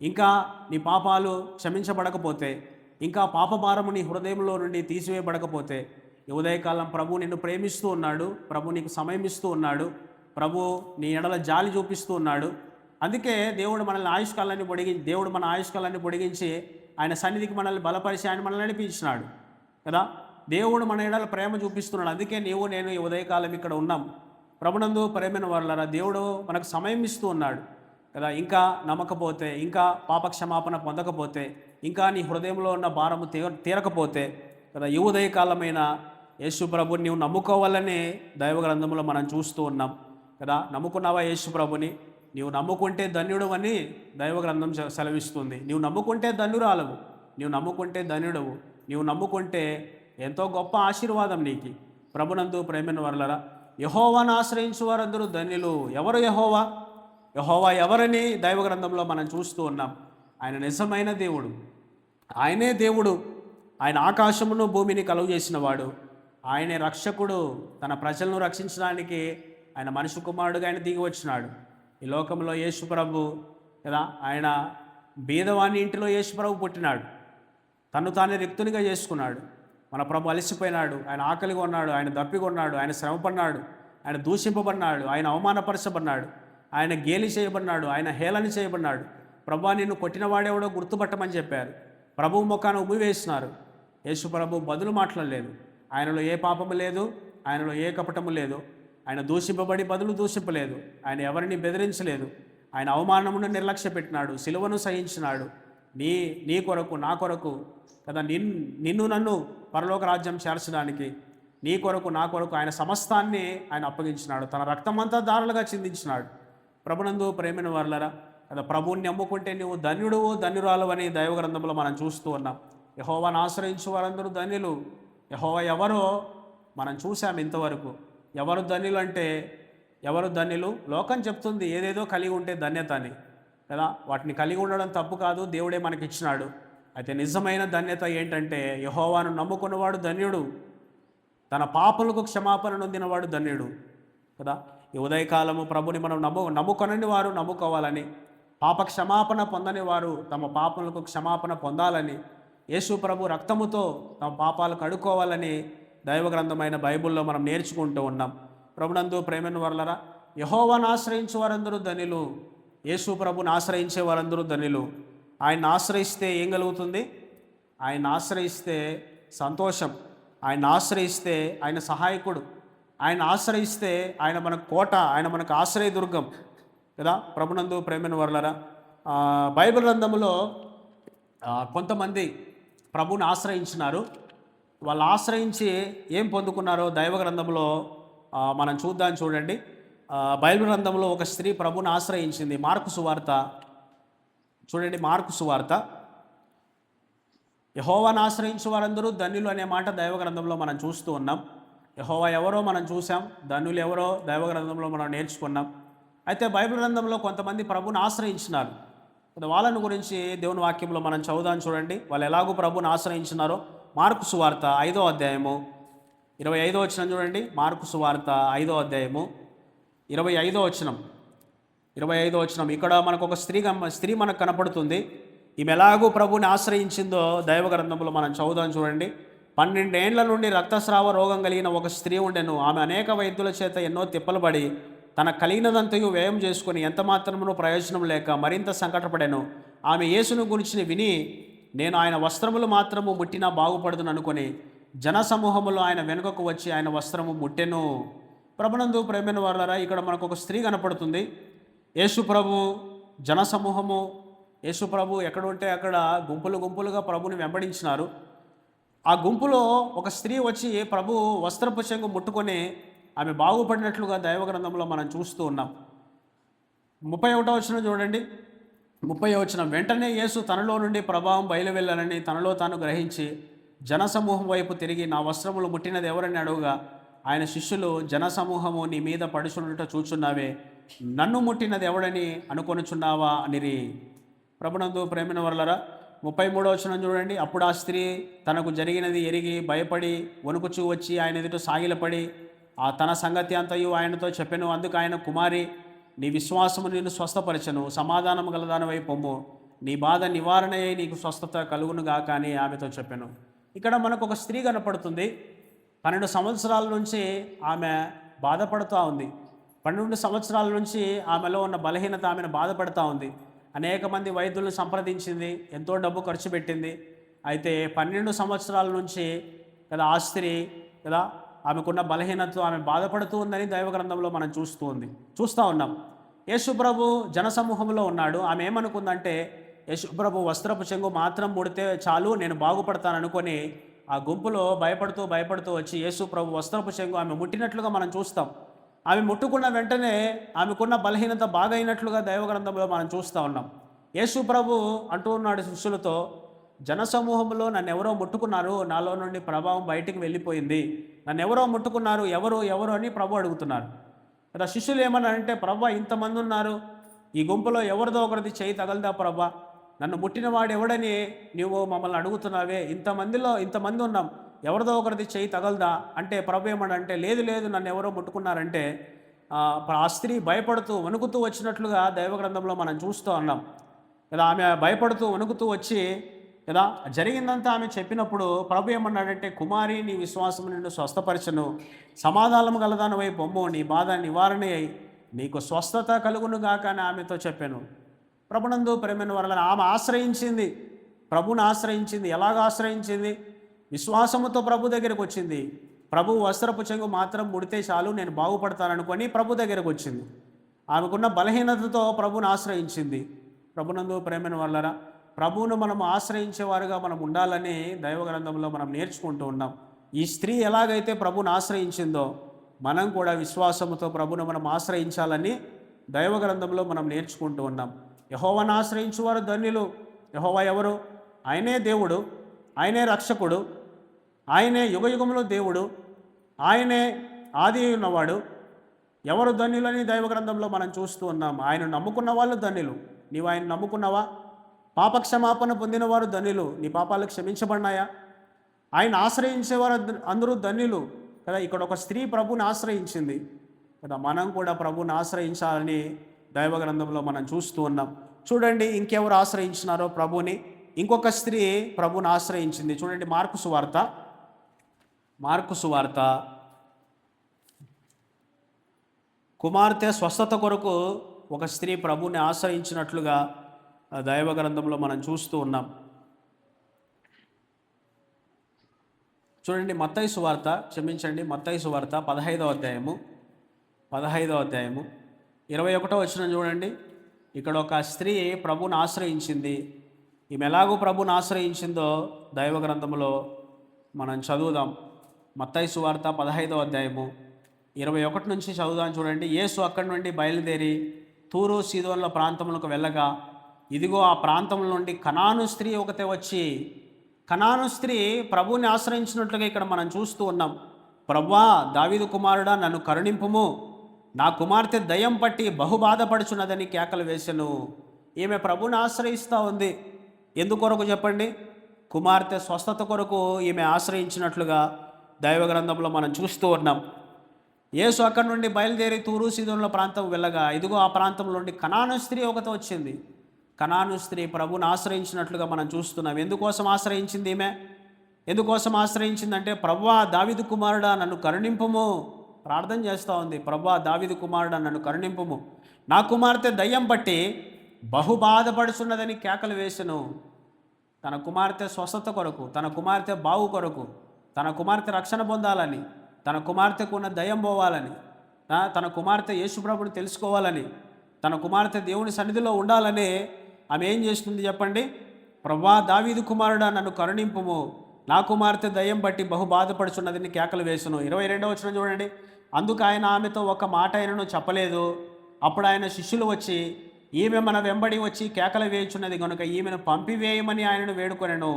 ఇంకా నీ పాపాలు క్షమించబడకపోతే, ఇంకా పాపభారము నీ హృదయంలో నుండి తీసివేయబడకపోతే, ఈ ఉదయకాలం ప్రభు నిన్ను ప్రేమిస్తూ ఉన్నాడు, ప్రభు నీకు సమయం ఇస్తూ ఉన్నాడు, ప్రభు నీ ఎడల జాలి చూపిస్తూ ఉన్నాడు. అందుకే దేవుడు మనల్ని దేవుడు మన ఆయుష్కాలాన్ని పొడిగించి ఆయన సన్నిధికి మనల్ని బలపరిచి ఆయన మనల్ని నడిపించినాడు కదా. దేవుడు మన ఎడల ప్రేమ చూపిస్తున్నాడు. అందుకే నీవు నేను ఈ ఉదయకాలం ఇక్కడ ఉన్నాం. ప్రభునందు ప్రేమైన వారలారా, దేవుడు మనకు సమయం ఇస్తూ ఉన్నాడు కదా. ఇంకా నమ్మకపోతే, ఇంకా పాపక్షమాపణ పొందకపోతే, ఇంకా నీ హృదయంలో ఉన్న భారము తీరకపోతే కదా, ఈ ఉదయకాలమైన యేసు ప్రభుని నీవు నమ్ముకోవాలని దైవ గ్రంథంలో మనం చూస్తూ ఉన్నాం కదా. నమ్ముకున్నావా యేసు ప్రభుని? నీవు నమ్ముకుంటే ధన్యుడు అని దైవ గ్రంథం సెలవిస్తుంది. నీవు నమ్ముకుంటే ధన్యురాలవు, నీవు నమ్ముకుంటే ధన్యుడవు, నీవు నమ్ముకుంటే ఎంతో గొప్ప ఆశీర్వాదం నీకు. ప్రభునందు ప్రేమైన వారలారా, యెహోవాను ఆశ్రయించు వారందరూ ధన్యులు. ఎవరు యెహోవా? యెహోవా ఎవరని దైవ గ్రంథంలో మనం చూస్తూ ఉన్నాం. ఆయన నిజమైన దేవుడు, ఆయనే దేవుడు, ఆయన ఆకాశమును భూమిని కలుగు చేసినవాడు, ఆయనే రక్షకుడు. తన ప్రజలను రక్షించడానికి ఆయన మనిషి కుమారుడుగా ఆయన దిగి వచ్చినాడు ఈ లోకంలో. యేసు ప్రభు కదా, ఆయన బీదవాణి ఇంటిలో యేసు ప్రభు పుట్టినాడు, తను తానే రిక్తునిగా చేసుకున్నాడు. మన ప్రభు అలసిపోయినాడు, ఆయన ఆకలిగా ఉన్నాడు, ఆయన దప్పిగా ఉన్నాడు, ఆయన శ్రమపడినాడు, ఆయన దూషింపబడినాడు, ఆయన అవమానపరచబడినాడు, ఆయన గేలి చేయబడినాడు, ఆయన హేళన చేయబడినాడు. ప్రభు నిన్ను కొట్టినవాడెవడో గుర్తుపట్టమని చెప్పారు. ప్రభువు ముఖాన ఉమ్మివేసినారు. యేసు ప్రభు బదులు మాట్లాడలేదు. ఆయనలో ఏ పాపము లేదు, ఆయనలో ఏ కపటము లేదు. ఆయన దూషింపబడి బదులు దూషింపలేదు. ఆయన ఎవరిని బెదిరించలేదు. ఆయన అవమానమును నిర్లక్ష్య పెట్టినాడు, సిలువను సహించినాడు. నీ కొరకు, నా కొరకు కదా, నిన్ను నన్ను పరలోక రాజ్యం చేర్చడానికి నీ కొరకు, నా కొరకు ఆయన సమస్తాన్ని ఆయన అప్పగించినాడు. తన రక్తమంతా దారులుగా చిందించినాడు. ప్రభునందు ప్రేమైన వారలారా కదా, ప్రభువుని నమ్ముకుంటే నువ్వు ధన్యుడు, ధన్యురాలు అని దైవ గ్రంథంలో మనం చూస్తూ ఉన్నాం. యెహోవాను ఆశ్రయించు వారందరూ ధన్యులు. యెహోవా ఎవరో మనం చూసాం ఇంతవరకు. ఎవరు ధన్యులు అంటే ఎవరు ధన్యులు? లోకం చెప్తుంది ఏదేదో కలిగి ఉంటే ధన్యత అని కదా. వాటిని కలిగి ఉండడం తప్పు కాదు, దేవుడే మనకిచ్చినాడు. అయితే నిజమైన ధన్యత ఏంటంటే యెహోవాను నమ్ముకున్నవాడు ధన్యుడు, తన పాపలకు క్షమాపణ నొందినవాడు ధన్యుడు కదా. ఈ ఉదయకాలము ప్రభుని మనం నమ్ముకొనని వారు నమ్ముకోవాలని, పాప క్షమాపణ పొందని వారు తమ పాపలకు క్షమాపణ పొందాలని, యేసు ప్రభు రక్తముతో తమ పాపాలు కడుక్కోవాలని దైవ గ్రంథమైన బైబిల్లో మనం నేర్చుకుంటూ ఉన్నాం. ప్రభునందు ప్రేమైన వర్లరా, యెహోవాను ఆశ్రయించే వారందరూ ధన్యులు, యేసు ప్రభుని ఆశ్రయించే వారందరూ ధన్యులు. ఆయన ఆశ్రయిస్తే ఏం కలుగుతుంది? ఆయన ఆశ్రయిస్తే సంతోషం, ఆయన ఆశ్రయిస్తే ఆయన సహాయకుడు, ఆయన ఆశ్రయిస్తే ఆయన మనకు కోట, ఆయన మనకు ఆశ్రయదుర్గం కదా. ప్రభునందు ప్రేమైన వర్లరా, బైబిల్ గ్రంథంలో కొంతమంది ప్రభుని ఆశ్రయించినారు. వాళ్ళు ఆశ్రయించి ఏం పొందుకున్నారో దైవ గ్రంథంలో మనం చూద్దాం. చూడండి, బైబిల్ గ్రంథంలో ఒక స్త్రీ ప్రభుని ఆశ్రయించింది. మార్కు సువార్త చూడండి, మార్కు సువార్త. యెహోవాను ఆశ్రయించే వారందరూ ధన్యులు అనే మాట దైవ గ్రంథంలో మనం చూస్తూ ఉన్నాం. యెహోవా ఎవరో మనం చూసాం, ధన్యులు ఎవరో దైవ గ్రంథంలో మనం నేర్చుకున్నాం. అయితే బైబిల్ గ్రంథంలో కొంతమంది ప్రభుని ఆశ్రయించినారు. వాళ్ళని గురించి దేవుని వాక్యంలో మనం చదువుదాం. చూడండి, వాళ్ళు ఎలాగో ప్రభుని ఆశ్రయించినారో. మార్కు సువార్త 5వ అధ్యాయము 25వ వచనం చూడండి. మార్కు సువార్త 5వ అధ్యాయము 25వ వచనం. ఇక్కడ మనకు ఒక స్త్రీ మనకు కనపడుతుంది. ఈమె ఎలాగూ ప్రభుని ఆశ్రయించిందో దైవ గ్రంథంలో మనం చదువుదాం. చూడండి, 12 ఏండ్ల నుండి రక్తస్రావ రోగం కలిగిన ఒక స్త్రీ ఉండెను. ఆమె అనేక వైద్యుల చేత ఎన్నో తిప్పలు పడి తన కలిగినదంతయు వ్యయం చేసుకుని ఎంత మాత్రమును ప్రయోజనం లేక మరింత సంకటపడాను. ఆమె యేసును గురించి విని, నేను ఆయన వస్త్రములు మాత్రము ముట్టినా బాగుపడుదును అనుకొని జనసమూహములో ఆయన వెనుకకు వచ్చి ఆయన వస్త్రము ముట్టెను. ప్రభునందు ప్రేమైన వారలారా, ఇక్కడ మనకు ఒక స్త్రీ కనపడుతుంది. యేసు ప్రభు జనసమూహము, యేసు ప్రభు ఎక్కడ ఉంటే అక్కడ గుంపులుగా ప్రభుని వెంబడించినారు. ఆ గుంపులో ఒక స్త్రీ వచ్చి ప్రభు వస్త్రపు చెంగు ముట్టుకొని ఆమె బాగుపడినట్లుగా దైవ గ్రంథంలో మనం చూస్తూ ఉన్నాం. 31వ వచనం చూడండి. 30వ వచనం, వెంటనే యేసు తనలో నుండి ప్రభావం బయలువెళ్ళాలని తనలో తాను గ్రహించి జనసమూహం వైపు తిరిగి, నా వస్త్రములు ముట్టినది ఎవరని అడుగుగా, ఆయన శిష్యులు, జనసమూహము నీ మీద పడుచున్నట్టు చూచున్నావే, నన్ను ముట్టినది ఎవడని అనుకొనుచున్నావా అనిరి. ప్రభునందు ప్రేమిన వర్లరా, 33వ వచనం చూడండి. అప్పుడు ఆ స్త్రీ తనకు జరిగినది ఎరిగి భయపడి వణుకుచూ వచ్చి ఆయన ఎదుట సాగిలపడి తన సంగతి అంతయు ఆయనతో చెప్పెను. అందుకు ఆయన, కుమారి, నీ విశ్వాసము నిన్ను స్వస్థపరచను, సమాధానము గలదానివై పొమ్ము, నీ బాధ నివారణ అయి నీకు స్వస్థత కలుగునుగా కానీ ఆమెతో చెప్పెను. ఇక్కడ మనకు ఒక స్త్రీ కనపడుతుంది. 12 సంవత్సరాల నుంచి ఆమె బాధపడుతూ ఉంది. 12 సంవత్సరాల నుంచి ఆమెలో ఉన్న బలహీనత ఆమెను బాధపడుతూ ఉంది. అనేక మంది వైద్యులను సంప్రదించింది, ఎంతో డబ్బు ఖర్చు పెట్టింది. అయితే 12 సంవత్సరాల నుంచి కదా ఆ స్త్రీ కదా ఆమెకున్న బలహీనతతో ఆమె బాధపడుతూ ఉందని దైవ గ్రంథంలో మనం చూస్తూ ఉన్నాం. యేసు ప్రభు జనసమూహంలో ఉన్నాడు. ఆమె ఏమనుకుందంటే, యేసు ప్రభు వస్త్రపు చెంగు మాత్రం ముడితే చాలు, నేను బాగుపడతాను అనుకొని ఆ గుంపులో భయపడుతూ వచ్చి యేసు ప్రభు వస్త్రపు చెంగు ఆమె ముట్టినట్లుగా మనం చూస్తాం. ఆమె ముట్టుకున్న వెంటనే ఆమెకున్న బలహీనత బాగైనట్లుగా దైవ గ్రంథంలో మనం చూస్తూ ఉన్నాం. యేసు ప్రభు అంటూ ఉన్నాడు శిష్యులతో, జనసమూహంలో నన్ను ఎవరో ముట్టుకున్నారు, నాలో నుండి ప్రభావం బయటికి వెళ్ళిపోయింది, నన్ను ఎవరో ముట్టుకున్నారు, ఎవరు అని ప్రభు అడుగుతున్నారు కదా. శిష్యులు ఏమన్నారంటే, ప్రభా, ఇంతమంది ఉన్నారు, ఈ గుంపులో ఎవరిదో ఒకరిది చేయి తగలదా ప్రభా, నన్ను ముట్టినవాడు ఎవడని నీవు మమ్మల్ని అడుగుతున్నావే, ఇంతమంది ఉన్నాం, ఎవరిదో ఒకరిది చేయి తగలదా అంటే ప్రభు ఏమనంటే, లేదు నన్ను ఎవరో ముట్టుకున్నారంటే ఆ స్త్రీ భయపడుతూ వణుకుతూ వచ్చినట్లుగా దైవ గ్రంథంలో మనం చూస్తూ ఉన్నాం కదా. ఆమె భయపడుతూ వణుకుతూ వచ్చి కదా జరిగిందంతా ఆమె చెప్పినప్పుడు ప్రభు ఏమన్నాడంటే, కుమారి, నీ విశ్వాసం నిన్ను స్వస్థపరచను, సమాధానం గలదాని వైపు పొమ్ము, నీ బాధ నివారణ అయి నీకు స్వస్థత కలుగునుగాక అని ఆమెతో చెప్పాను. ప్రభునందు ప్రేమైన వారలను ఆమె ఆశ్రయించింది, ప్రభుని ఆశ్రయించింది. ఎలాగ ఆశ్రయించింది? విశ్వాసముతో ప్రభు దగ్గరకు వచ్చింది. ప్రభు వస్త్రపు చెంగు మాత్రం ముడితే చాలు, నేను బాగుపడతాననుకొని ప్రభు దగ్గరకు వచ్చింది. ఆమెకున్న బలహీనతతో ప్రభుని ఆశ్రయించింది. ప్రభునందు ప్రేమైన వాళ్ళరా, ప్రభువును మనం ఆశ్రయించేవారుగా మనం ఉండాలని దైవ గ్రంథంలో మనం నేర్చుకుంటూ ఉన్నాం. ఈ స్త్రీ ఎలాగైతే ప్రభుని ఆశ్రయించిందో మనం కూడా విశ్వాసముతో ప్రభును మనం ఆశ్రయించాలని దైవ గ్రంథంలో మనం నేర్చుకుంటూ ఉన్నాం. యెహోవాను ఆశ్రయించువారు ధన్యులు. యెహోవా ఎవరు? ఆయనే దేవుడు, ఆయనే రక్షకుడు, ఆయనే యుగయుగములో దేవుడు, ఆయనే ఆది ఉన్నవాడు. ఎవరు ధన్యులని దైవ గ్రంథంలో మనం చూస్తూ ఉన్నాం. ఆయన నమ్ముకున్న వాళ్ళు ధన్యులు. నీవు ఆయన నమ్ముకున్నావా? పాపక్షమాపణ పొందిన వారు ధన్యులు. నీ పాపాలు క్షమించబడినాయా? ఆయన ఆశ్రయించేవారు అందరూ ధన్యులు కదా. ఇక్కడ ఒక స్త్రీ ప్రభుని ఆశ్రయించింది కదా. మనం కూడా ప్రభుని ఆశ్రయించాలని దైవ గ్రంథంలో మనం చూస్తూ ఉన్నాం. చూడండి ఇంకెవరు ఆశ్రయించినారో ప్రభుని. ఇంకొక స్త్రీ ప్రభుని ఆశ్రయించింది. చూడండి మార్కు సువార్త కుమార్తె స్వస్థత కొరకు ఒక స్త్రీ ప్రభుని ఆశ్రయించినట్లుగా దైవ గ్రంథంలో మనం చూస్తూ ఉన్నాం. చూడండి మత్తయి సువార్త 15వ అధ్యాయము 21వ వచనం చూడండి. ఇక్కడ ఒక స్త్రీ ప్రభుని ఆశ్రయించింది. ఈమె ఎలాగో ప్రభుని ఆశ్రయించిందో దైవ గ్రంథంలో మనం చదువుదాం. మత్తయి సువార్త 15వ అధ్యాయము 21 నుంచి చదువుదాం. చూడండి. యేసు అక్కడి నుండి బయలుదేరి తూరు సీదోన్ల ప్రాంతములకు వెళ్ళగా, ఇదిగో ఆ ప్రాంతం నుండి కనాను స్త్రీ ఒకతే వచ్చి, కనాను స్త్రీ ప్రభువుని ఆశ్రయించినట్లుగా ఇక్కడ మనం చూస్తూ ఉన్నాం. ప్రభువా, దావీదు కుమారుడా, నన్ను కరుణింపుము, నా కుమార్తె దయ్యం పట్టి బహుబాధపడుచున్నదని కేకలు వేసెను. ఈమె ప్రభువుని ఆశ్రయిస్తూ ఉంది. ఎందుకొరకు చెప్పండి? కుమార్తె స్వస్థత కొరకు ఈమె ఆశ్రయించినట్లుగా దైవ గ్రంథంలో మనం చూస్తూ ఉన్నాం. యేసు అక్కడి నుండి బయలుదేరి తూరు సీదోనుల ప్రాంతం వెళ్ళగా, ఇదిగో ఆ ప్రాంతం నుండి కనాను స్త్రీ ఒకటి వచ్చింది. కనాను స్త్రీ ప్రభుని ఆశ్రయించినట్లుగా మనం చూస్తున్నాం. ఎందుకోసం ఆశ్రయించింది ఈమె? ఎందుకోసం ఆశ్రయించిందంటే, ప్రభువా, దావీదు కుమారుడా, నన్ను కరుణింపుము. ప్రార్థన చేస్తూ ఉంది. ప్రభువా, దావీదు కుమారుడా, నన్ను కరుణింపుము, నా కుమార్తె దయ్యం పట్టి బహు బాధపడుచున్నదని కేకలు వేసెను. తన కుమార్తె స్వస్థత కొరకు, తన కుమార్తె బావు కొరకు, తన కుమార్తె రక్షణ పొందాలని, తన కుమార్తెకు ఉన్న దయ్యం పోవాలని, తన కుమార్తె యేసుప్రభుని తెలుసుకోవాలని, తన కుమార్తె దేవుని సన్నిధిలో ఉండాలని ఆమె ఏం చేస్తుంది చెప్పండి? ప్రభువా, దావీదు కుమారుడా, నన్ను కరుణింపుము, నా కుమార్తె దయ్యం బట్టి బహు బాధపడుచున్నదని కేకలు వేసును. 22వ వచనం చూడండి. అందుకు ఆయన ఆమెతో ఒక మాట ఆయనను చెప్పలేదు. అప్పుడు ఆయన శిష్యులు వచ్చి, ఈమె మన వెంబడి వచ్చి కేకలు వేయుచున్నది కనుక ఈమెను పంపివేయమని ఆయనను వేడుకొనెను.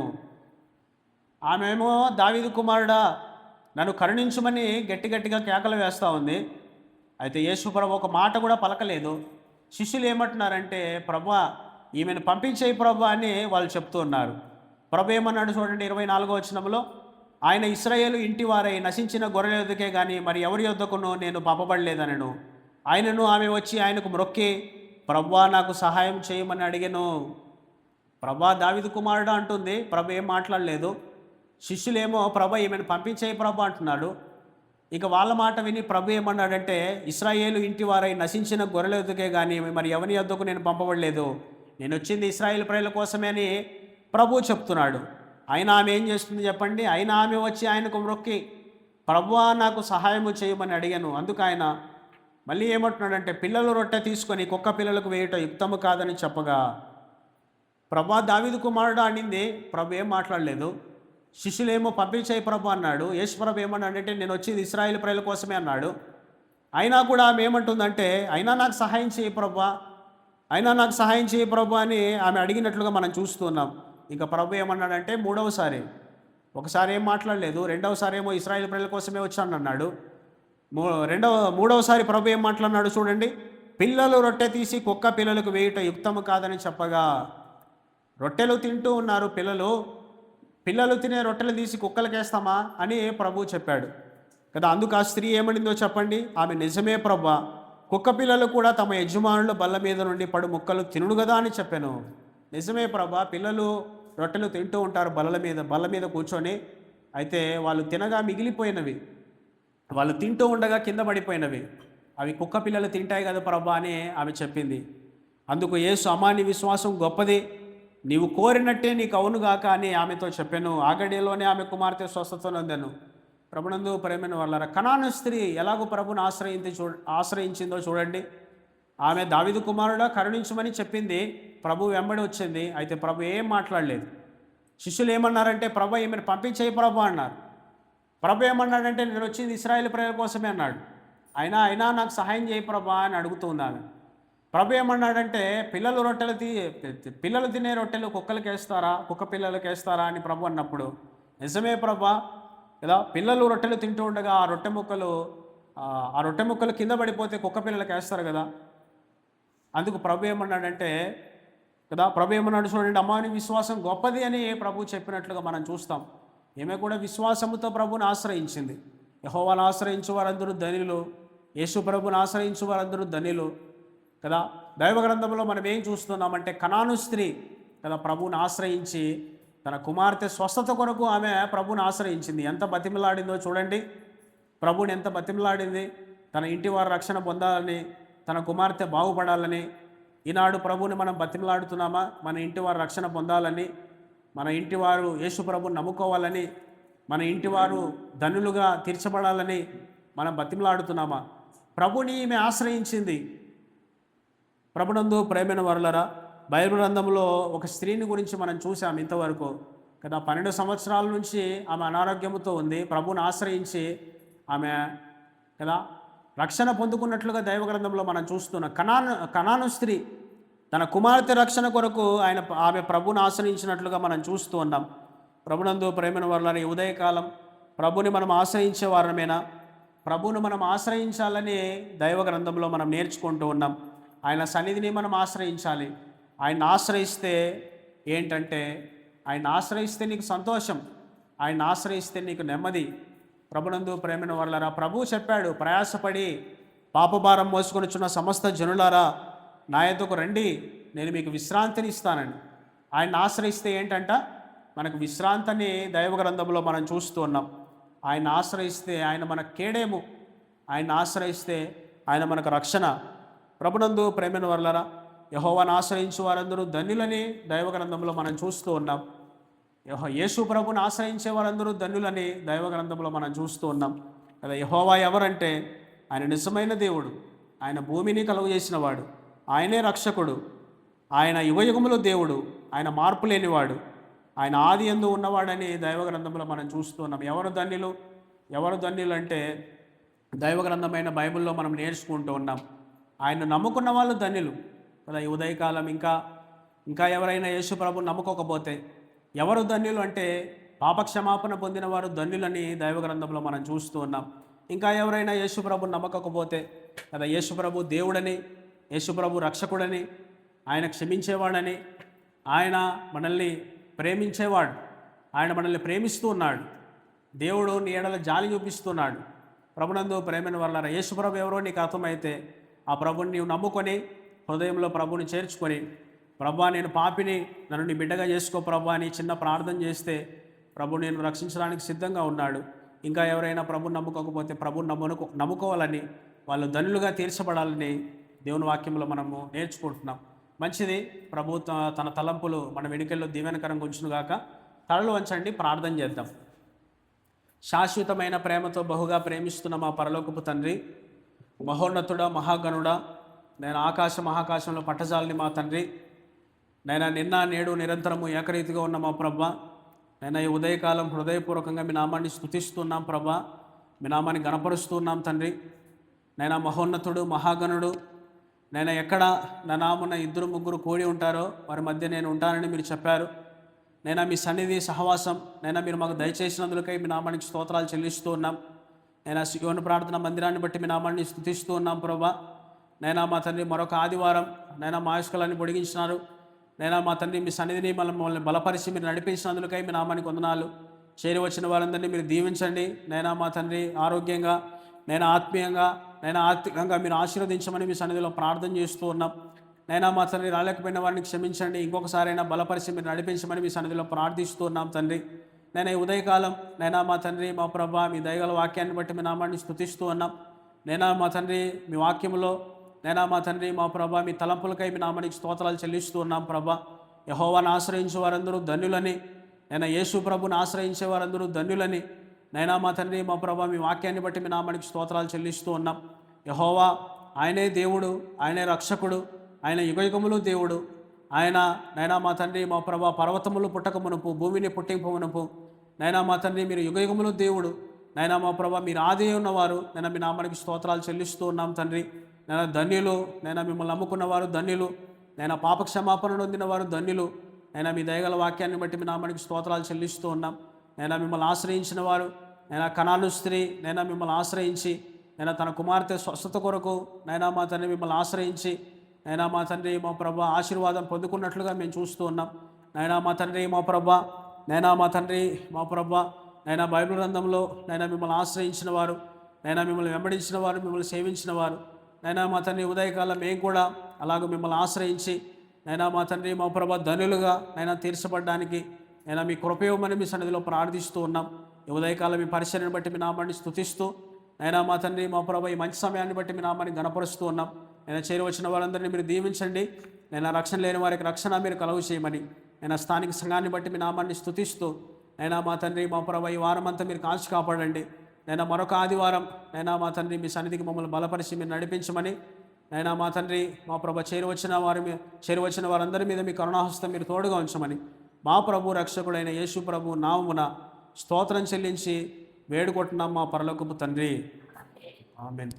ఆమెమో దావీదు కుమారుడా, నన్ను కరుణించుమని గట్టిగా కేకలు వేస్తూ ఉంది. అయితే యేసుప్రభు ఒక మాట కూడా పలకలేదు. శిష్యులు ఏమంటున్నారంటే, ప్రభువా, ఈమెను పంపించేయి ప్రభు అని వాళ్ళు చెప్తూ ఉన్నారు. ప్రభు ఏమన్నాడు చూడండి 24వ వచనంలో, ఆయన ఇశ్రాయేలు ఇంటి వారై నశించిన గొర్రెల యొద్దకే కానీ మరి ఎవరి యొద్దకును నేను పంపబడలేదనను. ఆయనను ఆమె వచ్చి ఆయనకు మ్రొక్కి, ప్రభువా, నాకు సహాయం చేయమని అడిగాను. ప్రభువా, దావీదు కుమారుడు అంటుంది. ప్రభు ఏం మాట్లాడలేదు. శిష్యులేమో ప్రభు ఈమెను పంపించేయి ప్రభు అంటున్నాడు. ఇక వాళ్ళ మాట విని ప్రభు ఏమన్నాడంటే, ఇశ్రాయేలు ఇంటి వారై నశించిన గొర్రెల యొద్దకే కానీ మరి ఎవరి యొద్దకు నేను పంపబడలేదు, నేను వచ్చింది ఇశ్రాయేలు ప్రజల కోసమే అని ప్రభు చెప్తున్నాడు. అయినా ఆమె ఏం చేస్తుంది చెప్పండి? అయినా ఆమె వచ్చి ఆయనకు మ్రొక్కి, ప్రభువా, నాకు సహాయము చేయమని అడిగాను. అందుకు ఆయన మళ్ళీ ఏమంటున్నాడంటే, పిల్లలు రొట్టె తీసుకొని కుక్క పిల్లలకు వేయటం యుక్తము కాదని చెప్పగా, ప్రభువా, దావీదు కుమారుడు అనింది. ప్రభు ఏం మాట్లాడలేదు. శిష్యులేమో పంపించేయి ప్రభు అన్నాడు. యేసు ప్రభు ఏమన్నాడంటే, నేను వచ్చింది ఇశ్రాయేలు ప్రజల కోసమే అన్నాడు. అయినా కూడా ఆమె ఏమంటుందంటే, అయినా నాకు సహాయం చేయి ప్రభు, అయినా నాకు సహాయం చేయి ప్రభు అని ఆమె అడిగినట్లుగా మనం చూస్తున్నాం. ఇంకా ప్రభు ఏమన్నాడంటే, ఒకసారి ఏం మాట్లాడలేదు. రెండవసారి ఏమో ఇశ్రాయేలు ప్రజల కోసమే వచ్చాను అన్నాడు. మూడవసారి ప్రభు ఏం మాట్లాడినాడు చూడండి. పిల్లలు రొట్టె తీసి కుక్క పిల్లలకు వేయుట యుక్తము కాదని చెప్పగా, రొట్టెలు తింటూ ఉన్నారు పిల్లలు తినే రొట్టెలు తీసి కుక్కలకేస్తామా అని ప్రభు చెప్పాడు కదా. అందుకు ఆ స్త్రీ ఏమడిందో చెప్పండి? ఆమె నిజమే ప్రభా, కుక్క పిల్లలు కూడా తమ యజమానుల బల్ల మీద నుండి పడు ముక్కలు తినుడు కదా అని చెప్పాను. నిజమే ప్రభా, పిల్లలు రొట్టెలు తింటూ ఉంటారు బల్ల మీద కూర్చొని. అయితే వాళ్ళు తినగా మిగిలిపోయినవి, వాళ్ళు తింటూ ఉండగా కింద పడిపోయినవి, అవి కుక్క పిల్లలు తింటాయి కదా ప్రభా అని ఆమె చెప్పింది. అందుకు యేసు, అమ్మా, నీ విశ్వాసం గొప్పది, నీవు కోరినట్టే నీకు అవునుగాక అని ఆమెతో చెప్పాను. ఆ గడియలోనే ఆమె కుమార్తె స్వస్థత నొందెను. ప్రభునందు ప్రేమైన వాళ్ళారా, కనాను స్త్రీ ఎలాగో ప్రభుని ఆశ్రయించిందో చూడండి. ఆమె దావీదు కుమారుడా కరుణించమని చెప్పింది, ప్రభు వెంబడి వచ్చింది. అయితే ప్రభు ఏం మాట్లాడలేదు. శిష్యులు ఏమన్నారంటే, ప్రభు ఈమెను పంపించేయి ప్రభు అన్నారు. ప్రభు ఏమన్నాడంటే, నేను వచ్చింది ఇశ్రాయేలు ప్రజల కోసమే అన్నాడు. అయినా నాకు సహాయం చేయి ప్రభు అని అడుగుతుంది ఆమె. ప్రభు ఏమన్నాడంటే, పిల్లలు తినే రొట్టెలు కుక్క పిల్లలకి వేస్తారా అని ప్రభు అన్నప్పుడు, నిజమే ప్రభా కదా, పిల్లలు రొట్టెలు తింటూ ఉండగా ఆ రొట్టె ముక్కలు ఆ రొట్టె ముక్కలు కింద పడిపోతే కుక్క పిల్లలకి వేస్తారు కదా. అందుకు ప్రభు ఏమన్నాడంటే కదా, ప్రభు ఏమన్నాడు చూడండి, అమ్మాని విశ్వాసం గొప్పది అని ప్రభు చెప్పినట్లుగా మనం చూస్తాం. ఈమె కూడా విశ్వాసముతో ప్రభుని ఆశ్రయించింది. యెహోవాను ఆశ్రయించు వారందరూ ధనిలు, యేసు ప్రభుని ఆశ్రయించు వారందరూ ధనిలు కదా. దైవ గ్రంథంలో మనం ఏం చూస్తున్నామంటే కనాను స్త్రీ కదా ప్రభువుని ఆశ్రయించి తన కుమార్తె స్వస్థత కొరకు ఆమె ప్రభువుని ఆశ్రయించింది. ఎంత బతిమలాడిందో చూడండి, ప్రభువుని ఎంత బతిమలాడింది. తన ఇంటి వారి రక్షణ పొందాలని, తన కుమార్తె బాగుపడాలని. ఈనాడు ప్రభువుని మనం బతిమలాడుతున్నామా? మన ఇంటి వారు రక్షణ పొందాలని, మన ఇంటి వారు యేసు ప్రభుని నమ్ముకోవాలని, మన ఇంటి వారు ధనులుగా తీర్చబడాలని మనం బతిమలాడుతున్నామా? ప్రభుని ఈమె ఆశ్రయించింది. ప్రభునందు ప్రేమైన వరులరా, బైబిల్ గ్రంథంలో ఒక స్త్రీని గురించి మనం చూసాం ఇంతవరకు కదా. 12 సంవత్సరాల నుంచి ఆమె అనారోగ్యంతో ఉంది. ప్రభుని ఆశ్రయించి ఆమె కదా రక్షణ పొందుకున్నట్లుగా దైవ గ్రంథంలో మనం చూస్తున్నాం. కనాను స్త్రీ తన కుమార్తె రక్షణ కొరకు ఆమె ప్రభుని ఆశ్రయించినట్లుగా మనం చూస్తూ ఉన్నాం. ప్రభునందు ప్రేమైన వరులరా, ఈ ఉదయకాలం ప్రభుని మనం ఆశ్రయించే వారమేనా? ప్రభువును మనం ఆశ్రయించాలని దైవ గ్రంథంలో మనం నేర్చుకుంటూ ఉన్నాం. ఆయన సన్నిధిని మనం ఆశ్రయించాలి. ఆయన ఆశ్రయిస్తే ఏంటంటే, ఆయన ఆశ్రయిస్తే నీకు సంతోషం, ఆయన ఆశ్రయిస్తే నీకు నెమ్మది. ప్రభునందు ప్రేమైన వరులారా, ప్రభువు చెప్పాడు, ప్రయాసపడి పాపభారం మోసుకొనిచున్న సమస్త జనులారా నా యొద్దకు రండి, నేను మీకు విశ్రాంతిని ఇస్తానని. ఆయన ఆశ్రయిస్తే ఏంటంట, మనకు విశ్రాంతిని దైవ గ్రంథంలో మనం చూస్తూ ఉన్నాం. ఆయన ఆశ్రయిస్తే ఆయన మన కేడేము, ఆయన ఆశ్రయిస్తే ఆయన మనకు రక్షణ. ప్రభునందు ప్రేమైన వరులారా, యెహోవాను ఆశ్రయించు వారందరూ ధన్యులని దైవ గ్రంథంలో మనం చూస్తూ ఉన్నాం. యేసు ప్రభుని ఆశ్రయించే వారందరూ ధన్యులని దైవ గ్రంథంలో మనం చూస్తూ ఉన్నాం కదా. యెహోవా ఎవరంటే ఆయన నిజమైన దేవుడు, ఆయన భూమిని కలుగజేసిన వాడు, ఆయనే రక్షకుడు, ఆయన యుగయుగములో దేవుడు, ఆయన మార్పు లేనివాడు, ఆయన ఆది యందు ఉన్నవాడని దైవ గ్రంథంలో మనం చూస్తూ ఉన్నాం. ఎవరు ధన్యులు అంటే దైవ గ్రంథమైన బైబిల్లో మనం నేర్చుకుంటూ ఉన్నాం. ఆయన నమ్ముకున్న వాళ్ళు ధన్యులు కదా. ఈ ఉదయకాలం ఇంకా ఎవరైనా యేసు ప్రభుని నమ్ముకోకపోతే ఎవరు ధన్యులు అంటే పాపక్షమాపణ పొందిన వారు ధన్యులని దైవ గ్రంథంలో మనం చూస్తూ ఉన్నాం. ఇంకా ఎవరైనా యేసు ప్రభుని నమ్మకపోతే కదా, యేసు ప్రభు దేవుడని, యేసు ప్రభు రక్షకుడని, ఆయన క్షమించేవాడని, ఆయన మనల్ని ప్రేమించేవాడు, ఆయన మనల్ని ప్రేమిస్తూ ఉన్నాడు, దేవుడు నీ ఎడల జాలి చూపిస్తున్నాడు. ప్రభునందు ప్రేమైన వరులారా, యేసు ప్రభు ఎవరో నీకు అర్థమైతే ఆ ప్రభుని నీవు నమ్ముకొని హృదయంలో ప్రభుని చేర్చుకొని, ప్రభా నేను పాపిని, నన్ను నీ బిడ్డగా చేసుకో ప్రభా అని చిన్న ప్రార్థన చేస్తే ప్రభు నేను రక్షించడానికి సిద్ధంగా ఉన్నాడు. ఇంకా ఎవరైనా ప్రభుని నమ్ముకోకపోతే ప్రభుని నమ్ముకోవాలని, వాళ్ళు ధనులుగా తీర్చబడాలని దేవుని వాక్యంలో మనము నేర్చుకుంటున్నాం. మంచిది. ప్రభు తన తలంపులు మన వెనుకల్లో దీవెనకరంగా ఉంచునుగాక. తలలు వంచండి, ప్రార్థన చేద్దాం. శాశ్వతమైన ప్రేమతో బహుగా ప్రేమిస్తున్న మా పరలోకపు తండ్రి, మహోన్నతుడా, మహాగణుడా, నేను మహాకాశంలో పట్టజాలని మా తండ్రి, నేను నిన్న నేడు నిరంతరము ఏకరీతిగా ఉన్న మా ప్రభా, నేను ఈ ఉదయకాలం హృదయపూర్వకంగా మీ నామాన్ని స్తుతిస్తున్నాం ప్రభా, మీ నామాన్ని గణపరుస్తున్నాం తండ్రి. నేను మహోన్నతుడు, మహాగణుడు, నేను ఎక్కడ నా నామున 2-3 కూడి ఉంటారో వారి మధ్య నేను ఉంటానని మీరు చెప్పారు. నేను మీ సన్నిధి సహవాసం మీరు మాకు దయచేసినందుకై మీ నామానికి స్తోత్రాలు చెల్లిస్తూ ఉన్నాం. నేను సియోను ప్రార్థన మందిరాన్ని బట్టి మీ నామాన్ని స్తుతిస్తూ ఉన్నాం ప్రభా. మా తండ్రి మరొక ఆదివారం మా ఆయుష్కాలాన్ని పొడిగించినారు. మా తండ్రి మీ సన్నిధిని మమ్మల్ని బలపరిచి మీరు నడిపించినందుకై మీ నామానికి వందనాలు. చేరి వచ్చిన వారందరినీ మీరు దీవించండి. మా తండ్రి ఆరోగ్యంగా, ఆత్మీయంగా, ఆర్థికంగా మీరు ఆశీర్వదించమని మీ సన్నిధిలో ప్రార్థన చేస్తూ ఉన్నాం. మా తండ్రి రాలేకపోయిన వారిని క్షమించండి, ఇంకొకసారైనా బలపరిచి మీరు నడిపించమని మీ సన్నిధిలో ప్రార్థిస్తూ ఉన్నాం తండ్రి. ఈ ఉదయకాలం మా తండ్రి మా ప్రభా మీ దయగల వాక్యాన్ని బట్టి మీ నామాన్ని స్తుతిస్తూ ఉన్నాం. మా తండ్రి మీ వాక్యంలో మా తండ్రి మా ప్రభా మీ తలంపులకై మీ నామానికి స్తోత్రాలు చెల్లిస్తూ ఉన్నాం ప్రభా. యెహోవాను ఆశ్రయించే వారందరూ ధన్యులని, యేసు ప్రభుని ఆశ్రయించే వారందరూ ధన్యులని మా తండ్రి మా ప్రభా మీ వాక్యాన్ని బట్టి మీ నామానికి స్తోత్రాలు చెల్లిస్తూ ఉన్నాం. యెహోవా ఆయనే దేవుడు, ఆయనే రక్షకుడు, ఆయన యుగయుగములు దేవుడు. ఆయన మా తండ్రి మా ప్రభా పర్వతములు పుట్టకమునుపు, భూమిని పుట్టింపమునుపు మా తండ్రి మీరు యుగయుగములు దేవుడు. మా ప్రభా మీరు ఆది ఉన్నవారు. మీ నామానికి స్తోత్రాలు చెల్లిస్తూ ఉన్నాం తండ్రి. ధన్యులు, మిమ్మల్ని నమ్ముకున్నవారు ధన్యులు, పాపక్షమాపణ పొందిన వారు ధన్యులు. మీ దయగల వాక్యాన్ని బట్టి మీ నామానికి స్తోత్రాలు చెల్లిస్తూ ఉన్నాం. మిమ్మల్ని ఆశ్రయించిన వారు, కనాను స్త్రీ మిమ్మల్ని ఆశ్రయించి నైనా తన కుమార్తె స్వస్థత కొరకు నైనా మా తండ్రి మిమ్మల్ని ఆశ్రయించి నైనా మా తండ్రి మా ప్రభా ఆశీర్వాదం పొందుకున్నట్లుగా మేము చూస్తూ ఉన్నాం. నైనా మా తండ్రి మా ప్రభా, నైనా మా తండ్రి మా ప్రభా, నైనా బైబిల్ గ్రంథంలో నైనా మిమ్మల్ని ఆశ్రయించిన వారు, నైనా మిమ్మల్ని వెంబడించిన వారు, మిమ్మల్ని సేవించిన వారు, నైనా మా తండ్రి ఉదయకాలం మేము కూడా అలాగ మిమ్మల్ని ఆశ్రయించి నైనా మా తండ్రి మా ప్రభా ధనులుగా నైనా తీర్చబడ్డానికి నైనా మీ కృపయోమని మీ సన్నిధిలో ప్రార్థిస్తూ ఉన్నాం. ఈ ఉదయకాలం మీ పరిచర్యను బట్టి మీ నామాన్ని స్తుతిస్తూ నైనా మా తండ్రి మా ప్రభా ఈ మంచి సమయాన్ని బట్టి మీ నామాన్ని గణపరుస్తూ ఉన్నాం. నేను చేరి వచ్చిన వారందరినీ మీరు దీవించండి. నేను రక్షణ లేని వారికి రక్షణ మీరు కలుగు చేయమని నేను స్థానిక సంఘాన్ని బట్టి మీ నామాన్ని స్తుతిస్తూ నైనా మా తండ్రి మా ప్రభా ఈ వారం అంతా మీరు కాల్చి కాపాడండి. నైనా మరొక ఆదివారం నైనా మా తండ్రి మీ సన్నిధికి మమ్మల్ని బలపరిచి మీరు నడిపించమని నైనా మా తండ్రి మా ప్రభా చేరువచ్చిన వారందరి మీద మీ కరుణాహస్తం మీరు తోడుగా ఉంచమని మా ప్రభు రక్షకుడైన యేసు ప్రభు నామమున స్తోత్రం చెల్లించి వేడుకుంటున్నాం మా పరలోకపు తండ్రి. ఆమేన్.